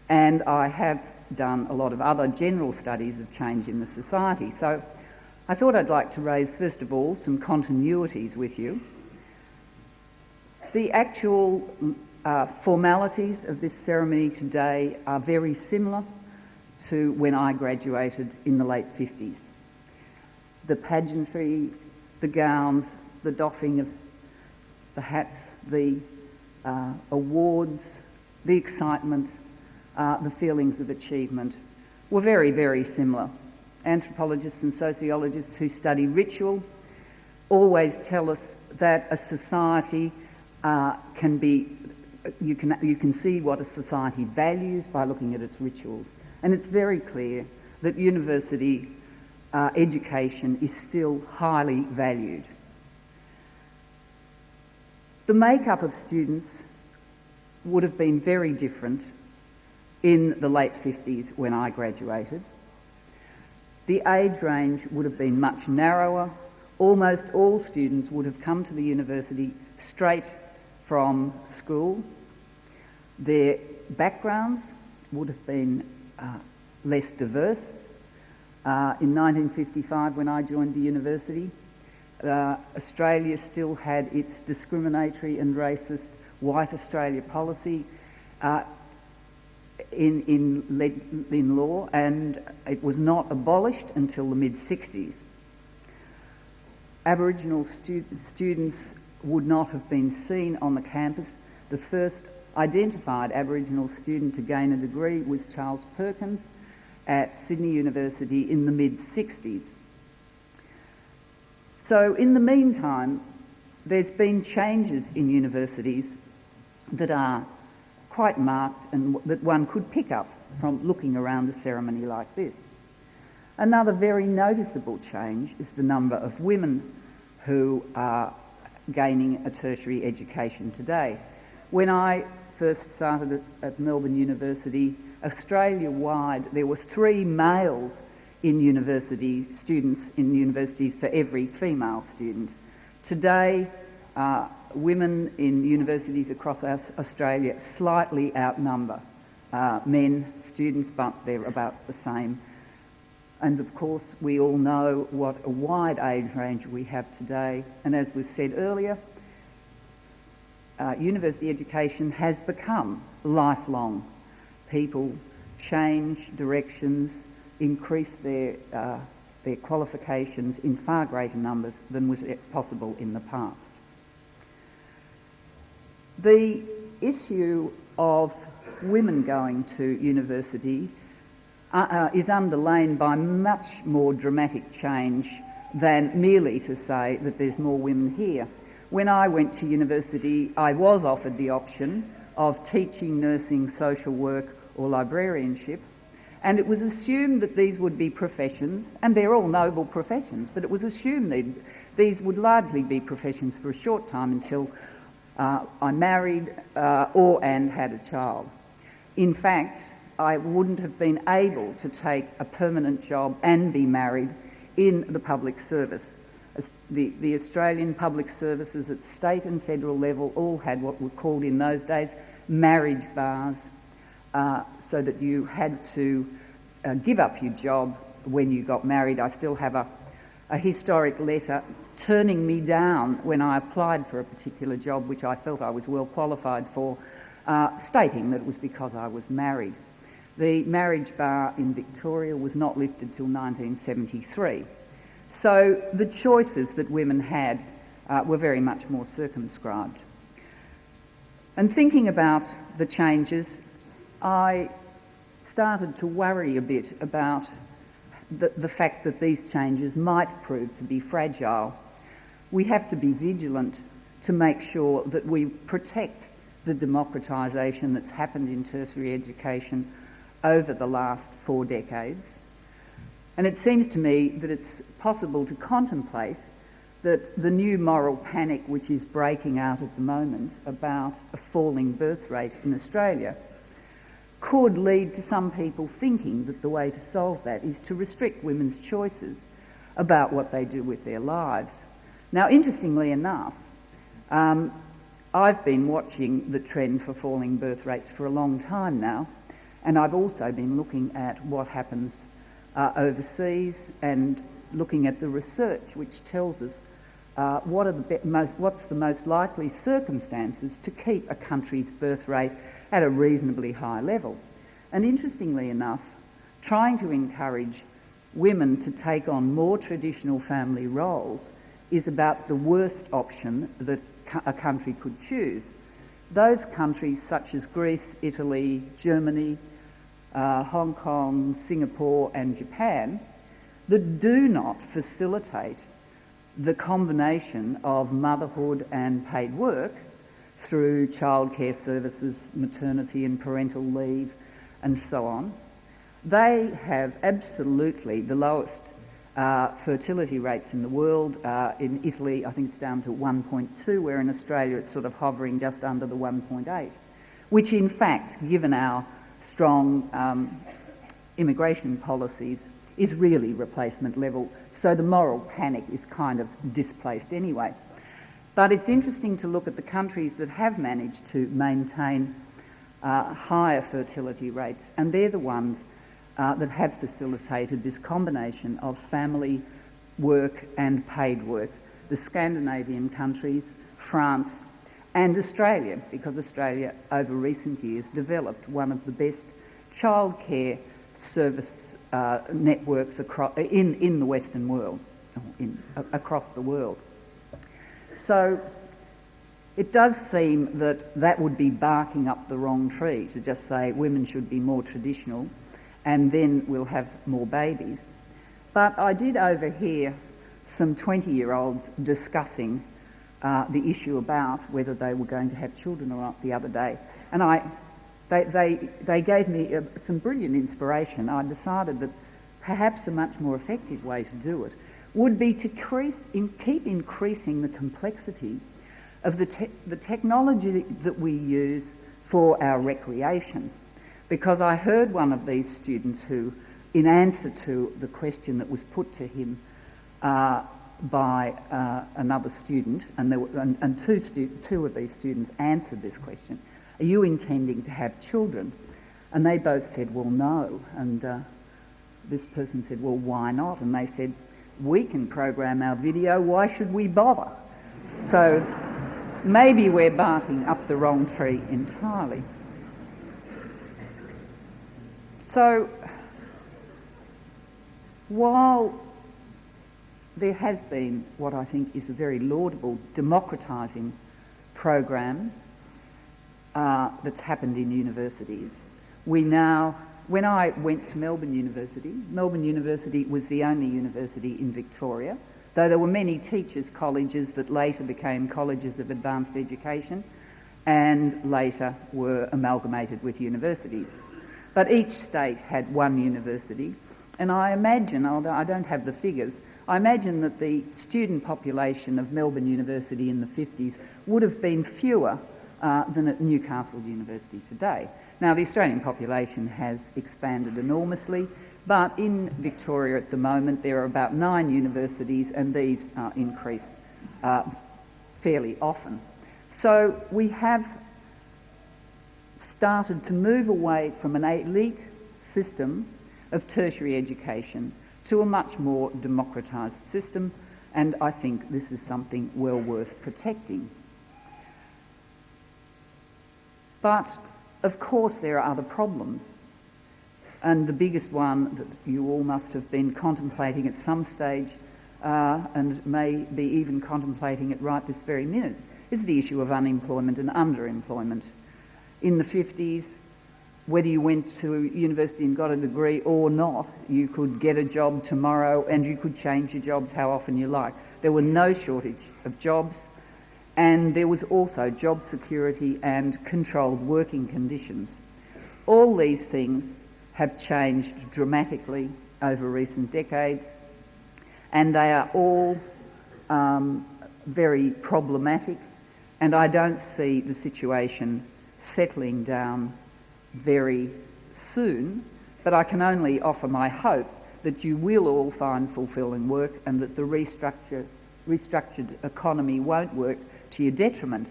and I have done a lot of other general studies of change in the society. So I thought I'd like to raise, first of all, some continuities with you. The actual formalities of this ceremony today are very similar to when I graduated in the late 50s. The pageantry, the gowns, the doffing of the hats, the awards, the excitement, the feelings of achievement were very, very similar. Anthropologists and sociologists who study ritual always tell us that a society can be, you can see what a society values by looking at its rituals. And it's very clear that university education is still highly valued. The makeup of students would have been very different in the late 50s when I graduated. The age range would have been much narrower. Almost all students would have come to the university straight from school. Their backgrounds would have been less diverse. In 1955, when I joined the university, Australia still had its discriminatory and racist White Australia policy in law, and it was not abolished until the mid-60s. Aboriginal students would not have been seen on the campus. The first identified Aboriginal student to gain a degree was Charles Perkins at Sydney University in the mid-60s. So in the meantime, there's been changes in universities that are quite marked and that one could pick up from looking around a ceremony like this. Another very noticeable change is the number of women who are gaining a tertiary education today. When I first started at Melbourne University, Australia-wide, there were 3 males in university students in universities for every female student. Today, women in universities across Australia slightly outnumber men students, but they're about the same And of course, we all know what a wide age range we have today. And as was said earlier, university education has become lifelong. People change directions, increase their qualifications in far greater numbers than was possible in the past. The issue of women going to university is underlain by much more dramatic change than merely to say that there's more women here. When I went to university, I was offered the option of teaching, nursing, social work or librarianship, and it was assumed that these would be professions, and they're all noble professions, but it was assumed that these would largely be professions for a short time until I married and had a child. In fact, I wouldn't have been able to take a permanent job and be married in the public service. The Australian public services at state and federal level all had what were called in those days marriage bars, so that you had to give up your job when you got married. I still have a historic letter turning me down when I applied for a particular job which I felt I was well qualified for, stating that it was because I was married. The marriage bar in Victoria was not lifted till 1973. So the choices that women had were very much more circumscribed. And thinking about the changes, I started to worry a bit about the fact that these changes might prove to be fragile. We have to be vigilant to make sure that we protect the democratisation that's happened in tertiary education over the last 4 decades. And it seems to me that it's possible to contemplate that the new moral panic which is breaking out at the moment about a falling birth rate in Australia could lead to some people thinking that the way to solve that is to restrict women's choices about what they do with their lives. Now, interestingly enough, I've been watching the trend for falling birth rates for a long time now, and I've also been looking at what happens overseas and looking at the research which tells us what's the most likely circumstances to keep a country's birth rate at a reasonably high level. And interestingly enough, trying to encourage women to take on more traditional family roles is about the worst option that a country could choose. Those countries such as Greece, Italy, Germany, Hong Kong, Singapore and Japan that do not facilitate the combination of motherhood and paid work through childcare services, maternity and parental leave and so on. They have absolutely the lowest fertility rates in the world. In Italy, I think it's down to 1.2, where in Australia it's sort of hovering just under the 1.8, which in fact, given our strong immigration policies, is really replacement level. So the moral panic is kind of displaced anyway. But it's interesting to look at the countries that have managed to maintain higher fertility rates, and they're the ones that have facilitated this combination of family work and paid work. The Scandinavian countries, France and Australia, because Australia over recent years developed one of the best childcare service networks in the Western world, across the world. So it does seem that that would be barking up the wrong tree to just say women should be more traditional and then we'll have more babies. But I did overhear some 20-year-olds discussing the issue about whether they were going to have children or not the other day. And they gave me some brilliant inspiration. I decided that perhaps a much more effective way to do it would be to keep increasing the complexity of the technology that we use for our recreation. Because I heard one of these students who, in answer to the question that was put to him by another student, and two of these students answered this question, "Are you intending to have children?" And they both said, "Well, no." And this person said, well, why not? And they said, we can program our video, why should we bother? So maybe we're barking up the wrong tree entirely. So while there has been what I think is a very laudable democratising program that's happened in universities, we now, when I went to Melbourne University was the only university in Victoria, though there were many teachers' colleges that later became colleges of advanced education and later were amalgamated with universities. But each state had one university, and I imagine, although I don't have the figures, I imagine that the student population of Melbourne University in the 50s would have been fewer than at Newcastle University today. Now, the Australian population has expanded enormously, but in Victoria at the moment there are about 9 universities, and these increase fairly often. So we have started to move away from an elite system of tertiary education to a much more democratised system, and I think this is something well worth protecting. But of course there are other problems, and the biggest one that you all must have been contemplating at some stage and may be even contemplating it right this very minute is the issue of unemployment and underemployment. In the 50s, whether you went to university and got a degree or not, you could get a job tomorrow and you could change your jobs how often you like. There were no shortage of jobs, and there was also job security and controlled working conditions. All these things have changed dramatically over recent decades, and they are all very problematic, and I don't see the situation settling down very soon, but I can only offer my hope that you will all find fulfilling work and that the restructured economy won't work to your detriment.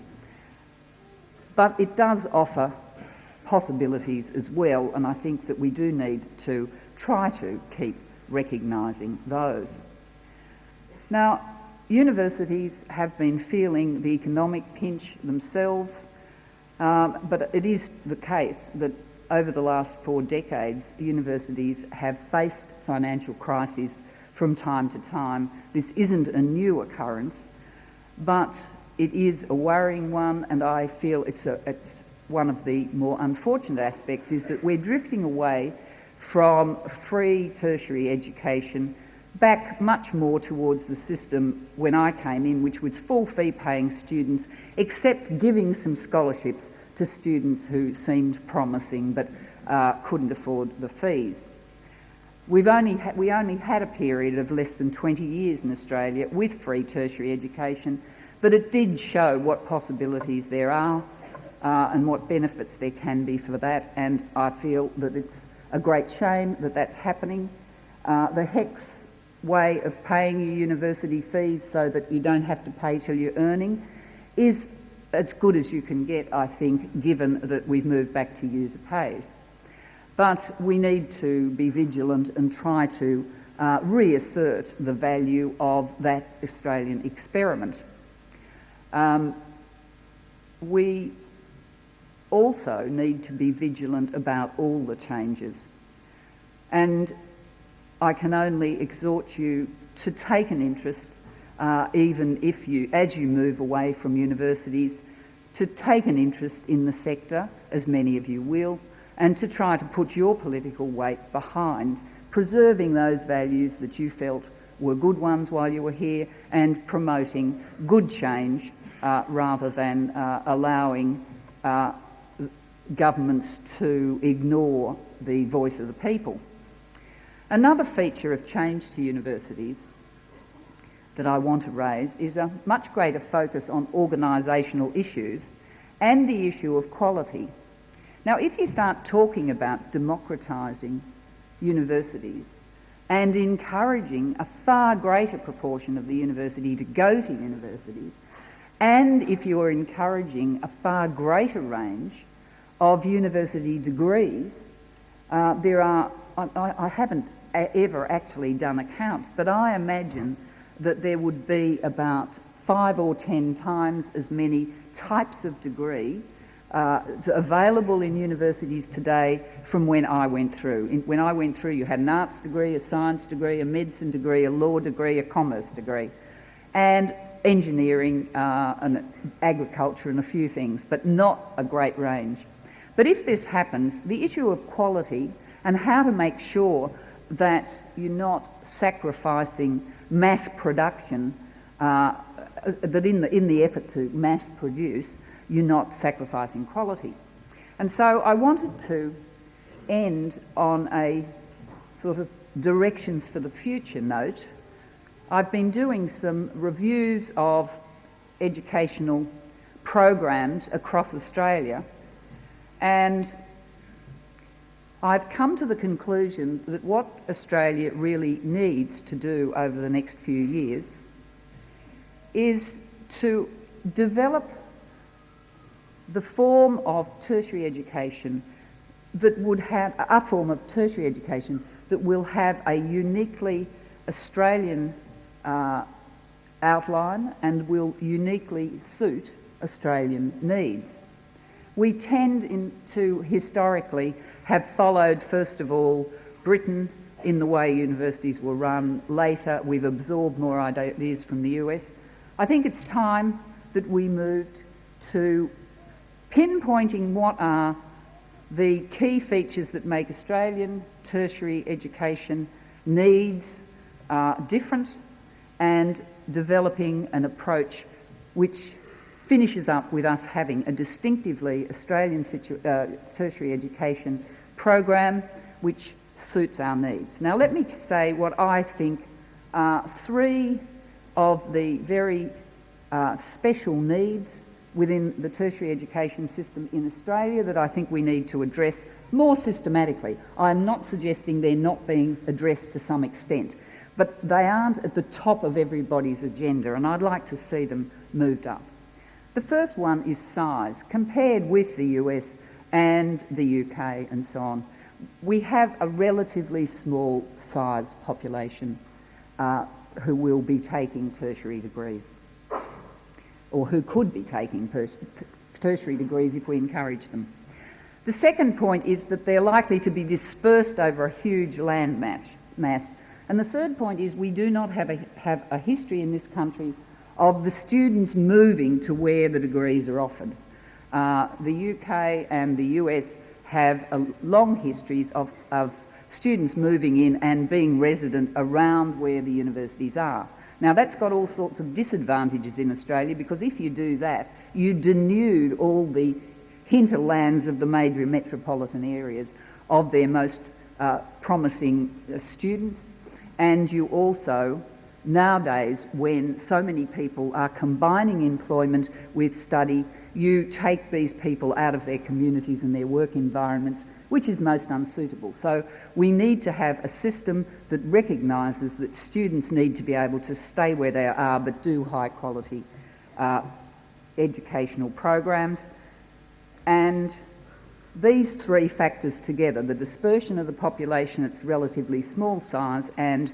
But it does offer possibilities as well, and I think that we do need to try to keep recognising those. Now, universities have been feeling the economic pinch themselves, but it is the case that over the last 4 decades, universities have faced financial crises from time to time. This isn't a new occurrence, but it is a worrying one, and I feel it's one of the more unfortunate aspects is that we're drifting away from free tertiary education back much more towards the system when I came in, which was full fee paying students, except giving some scholarships to students who seemed promising but couldn't afford the fees. We only had a period of less than 20 years in Australia with free tertiary education, but it did show what possibilities there are and what benefits there can be for that, and I feel that it's a great shame that that's happening. The HECS way of paying your university fees so that you don't have to pay till you're earning is as good as you can get, I think, given that we've moved back to user pays. But we need to be vigilant and try to reassert the value of that Australian experiment. We also need to be vigilant about all the changes, and I can only exhort you to take an interest, even if you, as you move away from universities, to take an interest in the sector, as many of you will, and to try to put your political weight behind preserving those values that you felt were good ones while you were here and promoting good change rather than allowing governments to ignore the voice of the people. Another feature of change to universities that I want to raise is a much greater focus on organisational issues and the issue of quality. Now, if you start talking about democratising universities and encouraging a far greater proportion of the university to go to universities, and if you're encouraging a far greater range of university degrees, I haven't ever actually done a count, but I imagine that there would be about 5 or 10 times as many types of degree available in universities today from when I went through. When I went through, you had an arts degree, a science degree, a medicine degree, a law degree, a commerce degree, and engineering and agriculture and a few things, but not a great range. But if this happens, the issue of quality and how to make sure that you're not sacrificing mass production, that in the effort to mass produce, you're not sacrificing quality. And so I wanted to end on a sort of directions for the future note. I've been doing some reviews of educational programs across Australia, and I've come to the conclusion that what Australia really needs to do over the next few years is to develop the form of tertiary education that would have a form of tertiary education that will have a uniquely Australian outline and will uniquely suit Australian needs. We tend to historically have followed, first of all, Britain in the way universities were run. Later, we've absorbed more ideas from the US. I think it's time that we moved to pinpointing what are the key features that make Australian tertiary education needs different, and developing an approach which finishes up with us having a distinctively Australian tertiary education program which suits our needs. Now let me say what I think are 3 of the very special needs within the tertiary education system in Australia that I think we need to address more systematically. I'm not suggesting they're not being addressed to some extent, but they aren't at the top of everybody's agenda, and I'd like to see them moved up. The first one is size. Compared with the US and the UK and so on, we have a relatively small size population who will be taking tertiary degrees, or who could be taking tertiary degrees if we encourage them. The second point is that they're likely to be dispersed over a huge land mass. And the third point is we do not have a history in this country of the students moving to where the degrees are offered. The UK and the US have long histories of students moving in and being resident around where the universities are. Now that's got all sorts of disadvantages in Australia, because if you do that, you denude all the hinterlands of the major metropolitan areas of their most promising students, and you also, nowadays, when so many people are combining employment with study, you take these people out of their communities and their work environments, which is most unsuitable. So we need to have a system that recognises that students need to be able to stay where they are but do high quality educational programs. And these 3 factors together, the dispersion of the population, its relatively small size, and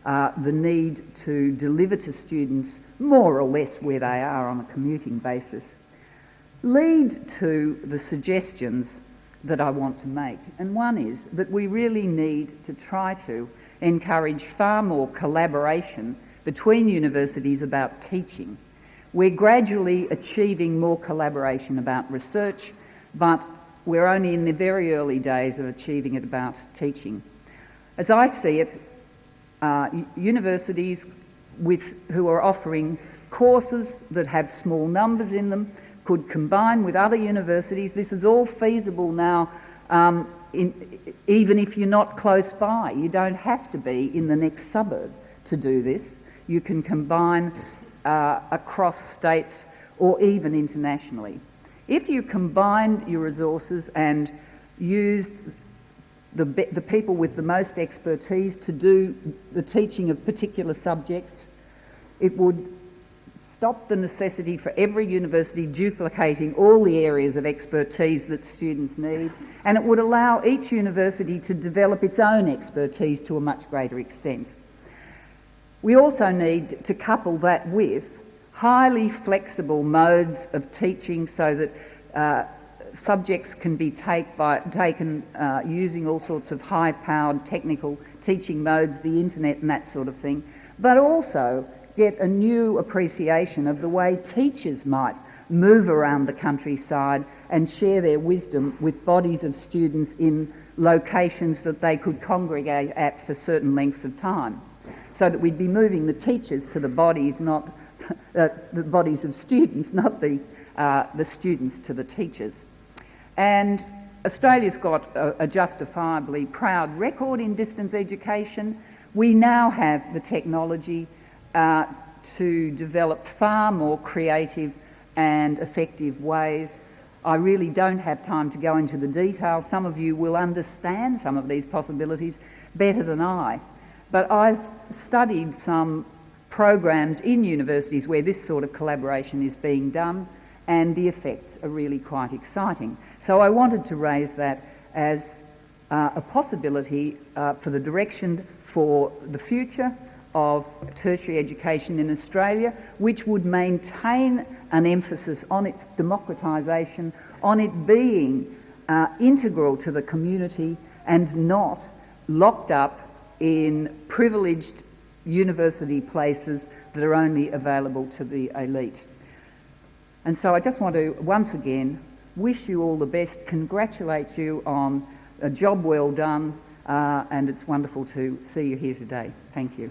the need to deliver to students more or less where they are on a commuting basis, lead to the suggestions that I want to make. And one is that we really need to try to encourage far more collaboration between universities about teaching. We're gradually achieving more collaboration about research, but we're only in the very early days of achieving it about teaching. As I see it, universities who are offering courses that have small numbers in them could combine with other universities. This is all feasible now, even if you're not close by. You don't have to be in the next suburb to do this. You can combine across states or even internationally. If you combined your resources and used the people with the most expertise to do the teaching of particular subjects, it would stop the necessity for every university duplicating all the areas of expertise that students need, and it would allow each university to develop its own expertise to a much greater extent. We also need to couple that with highly flexible modes of teaching so that subjects can be taken using all sorts of high-powered technical teaching modes, the internet and that sort of thing, but also get a new appreciation of the way teachers might move around the countryside and share their wisdom with bodies of students in locations that they could congregate at for certain lengths of time. So that we'd be moving the teachers to the bodies, not the bodies of students, not the students to the teachers. And Australia's got a justifiably proud record in distance education. We now have the technology to develop far more creative and effective ways. I really don't have time to go into the detail. Some of you will understand some of these possibilities better than I. But I've studied some programs in universities where this sort of collaboration is being done, and the effects are really quite exciting. So I wanted to raise that as a possibility for the direction for the future of tertiary education in Australia, which would maintain an emphasis on its democratisation, on it being integral to the community and not locked up in privileged university places that are only available to the elite. And so I just want to once again wish you all the best, congratulate you on a job well done, and it's wonderful to see you here today. Thank you.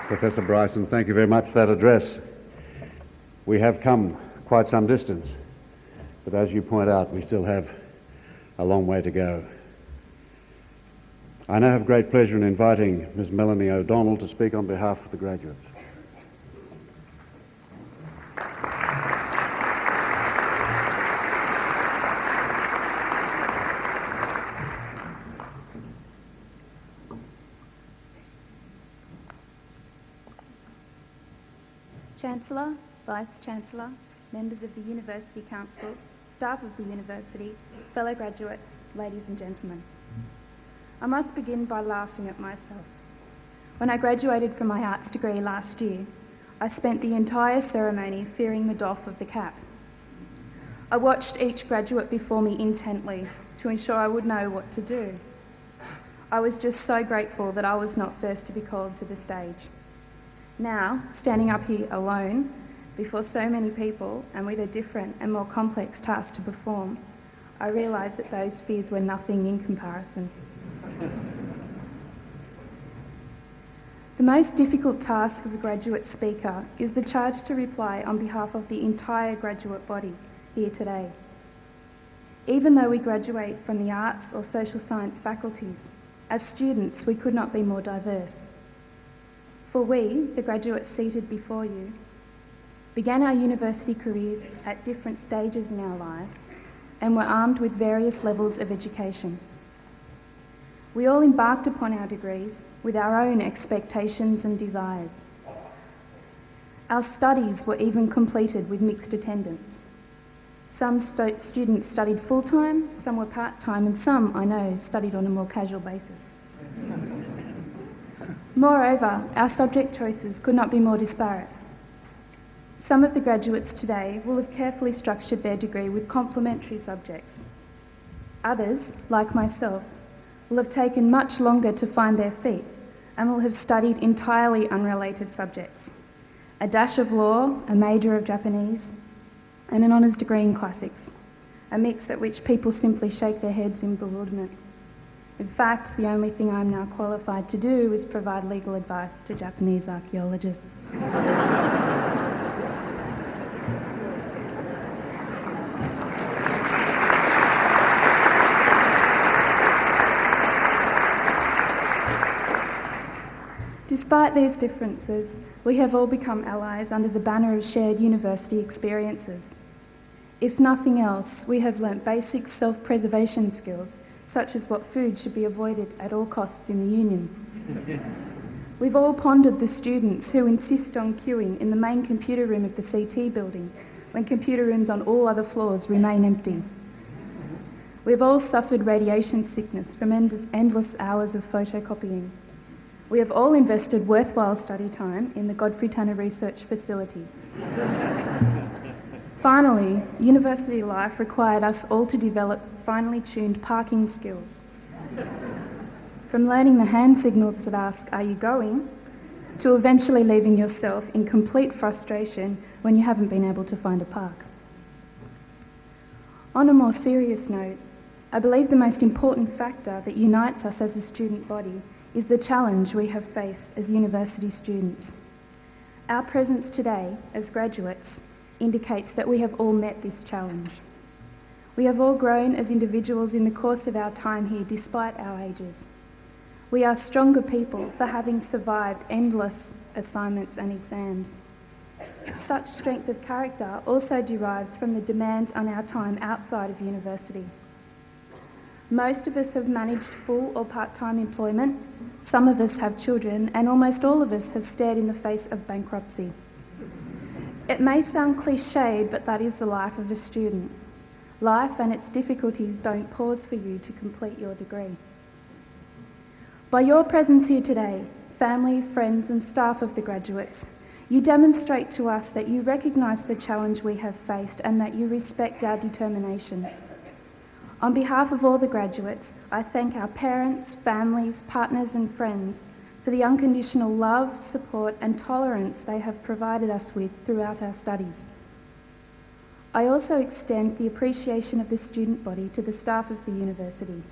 Professor Bryson, thank you very much for that address. We have come quite some distance, but as you point out, we still have a long way to go. I now have great pleasure in inviting Ms. Melanie O'Donnell to speak on behalf of the graduates. Chancellor, Vice-Chancellor, members of the University Council, staff of the University, fellow graduates, ladies and gentlemen. I must begin by laughing at myself. When I graduated from my arts degree last year, I spent the entire ceremony fearing the doff of the cap. I watched each graduate before me intently to ensure I would know what to do. I was just so grateful that I was not first to be called to the stage. Now, standing up here alone, before so many people and with a different and more complex task to perform, I realise that those fears were nothing in comparison. The most difficult task of a graduate speaker is the charge to reply on behalf of the entire graduate body here today. Even though we graduate from the arts or social science faculties, as students we could not be more diverse. For we, the graduates seated before you, began our university careers at different stages in our lives and were armed with various levels of education. We all embarked upon our degrees with our own expectations and desires. Our studies were even completed with mixed attendance. Some students studied full-time, some were part-time, and some, I know, studied on a more casual basis. Moreover, our subject choices could not be more disparate. Some of the graduates today will have carefully structured their degree with complementary subjects. Others, like myself, will have taken much longer to find their feet and will have studied entirely unrelated subjects. A dash of law, a major of Japanese, and an honours degree in classics, a mix at which people simply shake their heads in bewilderment. In fact, the only thing I'm now qualified to do is provide legal advice to Japanese archaeologists. Despite these differences, we have all become allies under the banner of shared university experiences. If nothing else, we have learnt basic self-preservation skills, such as what food should be avoided at all costs in the union. We've all pondered the students who insist on queuing in the main computer room of the CT building when computer rooms on all other floors remain empty. We've all suffered radiation sickness from endless hours of photocopying. We have all invested worthwhile study time in the Godfrey Tanner Research Facility. Finally, university life required us all to develop finely tuned parking skills. From learning the hand signals that ask, "Are you going?" to eventually leaving yourself in complete frustration when you haven't been able to find a park. On a more serious note, I believe the most important factor that unites us as a student body is the challenge we have faced as university students. Our presence today as graduates indicates that we have all met this challenge. We have all grown as individuals in the course of our time here despite our ages. We are stronger people for having survived endless assignments and exams. Such strength of character also derives from the demands on our time outside of university. Most of us have managed full or part-time employment, some of us have children, and almost all of us have stared in the face of bankruptcy. It may sound cliched, but that is the life of a student. Life and its difficulties don't pause for you to complete your degree. By your presence here today, family, friends and staff of the graduates, you demonstrate to us that you recognise the challenge we have faced and that you respect our determination. On behalf of all the graduates, I thank our parents, families, partners and friends for the unconditional love, support and tolerance they have provided us with throughout our studies. I also extend the appreciation of the student body to the staff of the university.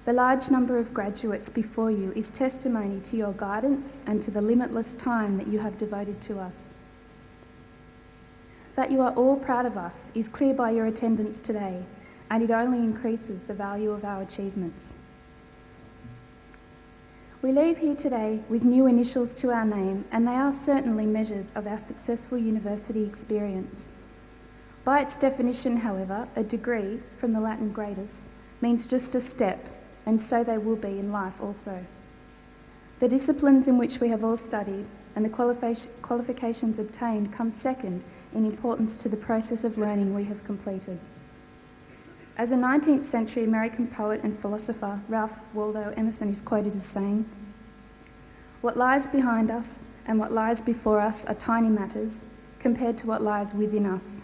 The large number of graduates before you is testimony to your guidance and to the limitless time that you have devoted to us. That you are all proud of us is clear by your attendance today, and it only increases the value of our achievements. We leave here today with new initials to our name, and they are certainly measures of our successful university experience. By its definition, however, a degree, from the Latin gradus, means just a step, and so they will be in life also. The disciplines in which we have all studied and the qualifications obtained come second in importance to the process of learning we have completed. As a 19th century American poet and philosopher, Ralph Waldo Emerson, is quoted as saying, "What lies behind us and what lies before us are tiny matters compared to what lies within us."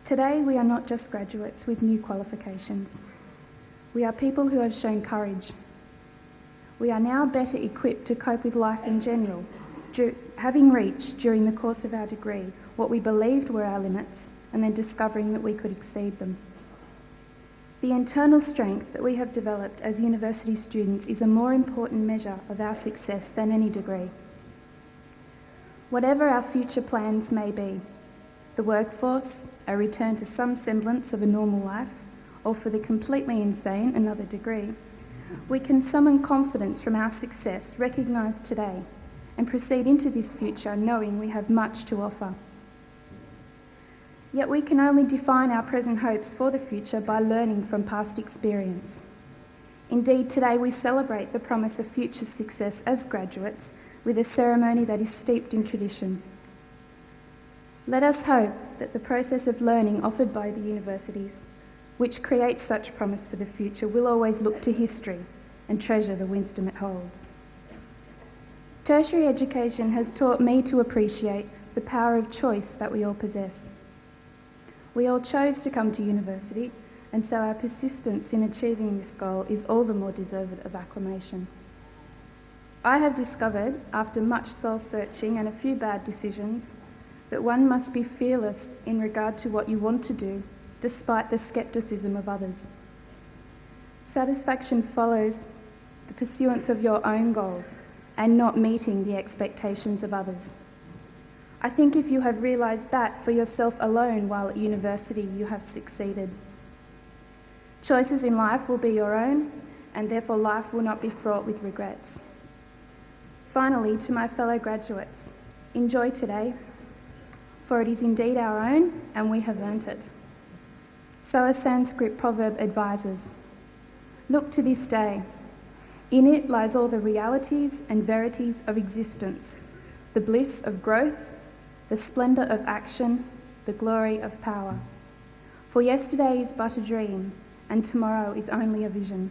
Today we are not just graduates with new qualifications. We are people who have shown courage. We are now better equipped to cope with life in general, having reached during the course of our degree what we believed were our limits and then discovering that we could exceed them. The internal strength that we have developed as university students is a more important measure of our success than any degree. Whatever our future plans may be, the workforce, a return to some semblance of a normal life, or for the completely insane, another degree, we can summon confidence from our success recognised today and proceed into this future knowing we have much to offer. Yet we can only define our present hopes for the future by learning from past experience. Indeed, today we celebrate the promise of future success as graduates with a ceremony that is steeped in tradition. Let us hope that the process of learning offered by the universities, which creates such promise for the future, will always look to history and treasure the wisdom it holds. Tertiary education has taught me to appreciate the power of choice that we all possess. We all chose to come to university, and so our persistence in achieving this goal is all the more deserved of acclamation. I have discovered, after much soul-searching and a few bad decisions, that one must be fearless in regard to what you want to do, despite the scepticism of others. Satisfaction follows the pursuance of your own goals and not meeting the expectations of others. I think if you have realised that for yourself alone while at university, you have succeeded. Choices in life will be your own, and therefore life will not be fraught with regrets. Finally, to my fellow graduates, enjoy today. for it is indeed our own, and we have earned it. So a Sanskrit proverb advises, "Look to this day. In it lies all the realities and verities of existence, the bliss of growth, the splendour of action, the glory of power. For yesterday is but a dream, and tomorrow is only a vision.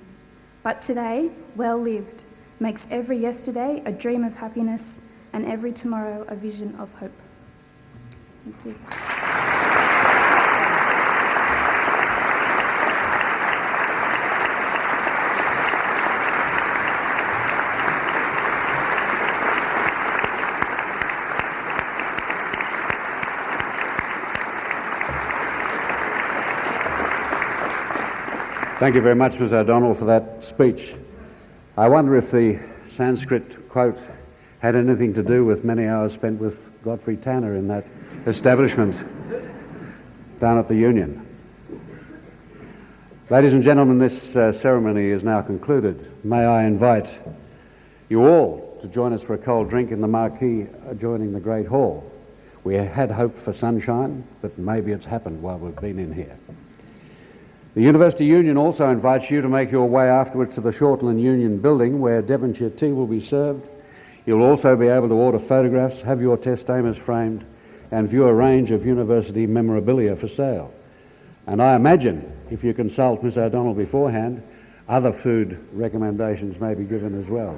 But today, well lived, makes every yesterday a dream of happiness, and every tomorrow a vision of hope." Thank you. Thank you very much, Ms. O'Donnell, for that speech. I wonder if the Sanskrit quote had anything to do with many hours spent with Godfrey Tanner in that establishment down at the Union. Ladies and gentlemen, this ceremony is now concluded. May I invite you all to join us for a cold drink in the marquee adjoining the Great Hall. We had hoped for sunshine, but maybe it's happened while we've been in here. The University Union also invites you to make your way afterwards to the Shortland Union building, where Devonshire tea will be served. You'll also be able to order photographs, have your testamers framed, and view a range of university memorabilia for sale. And I imagine, if you consult Ms. O'Donnell beforehand, other food recommendations may be given as well.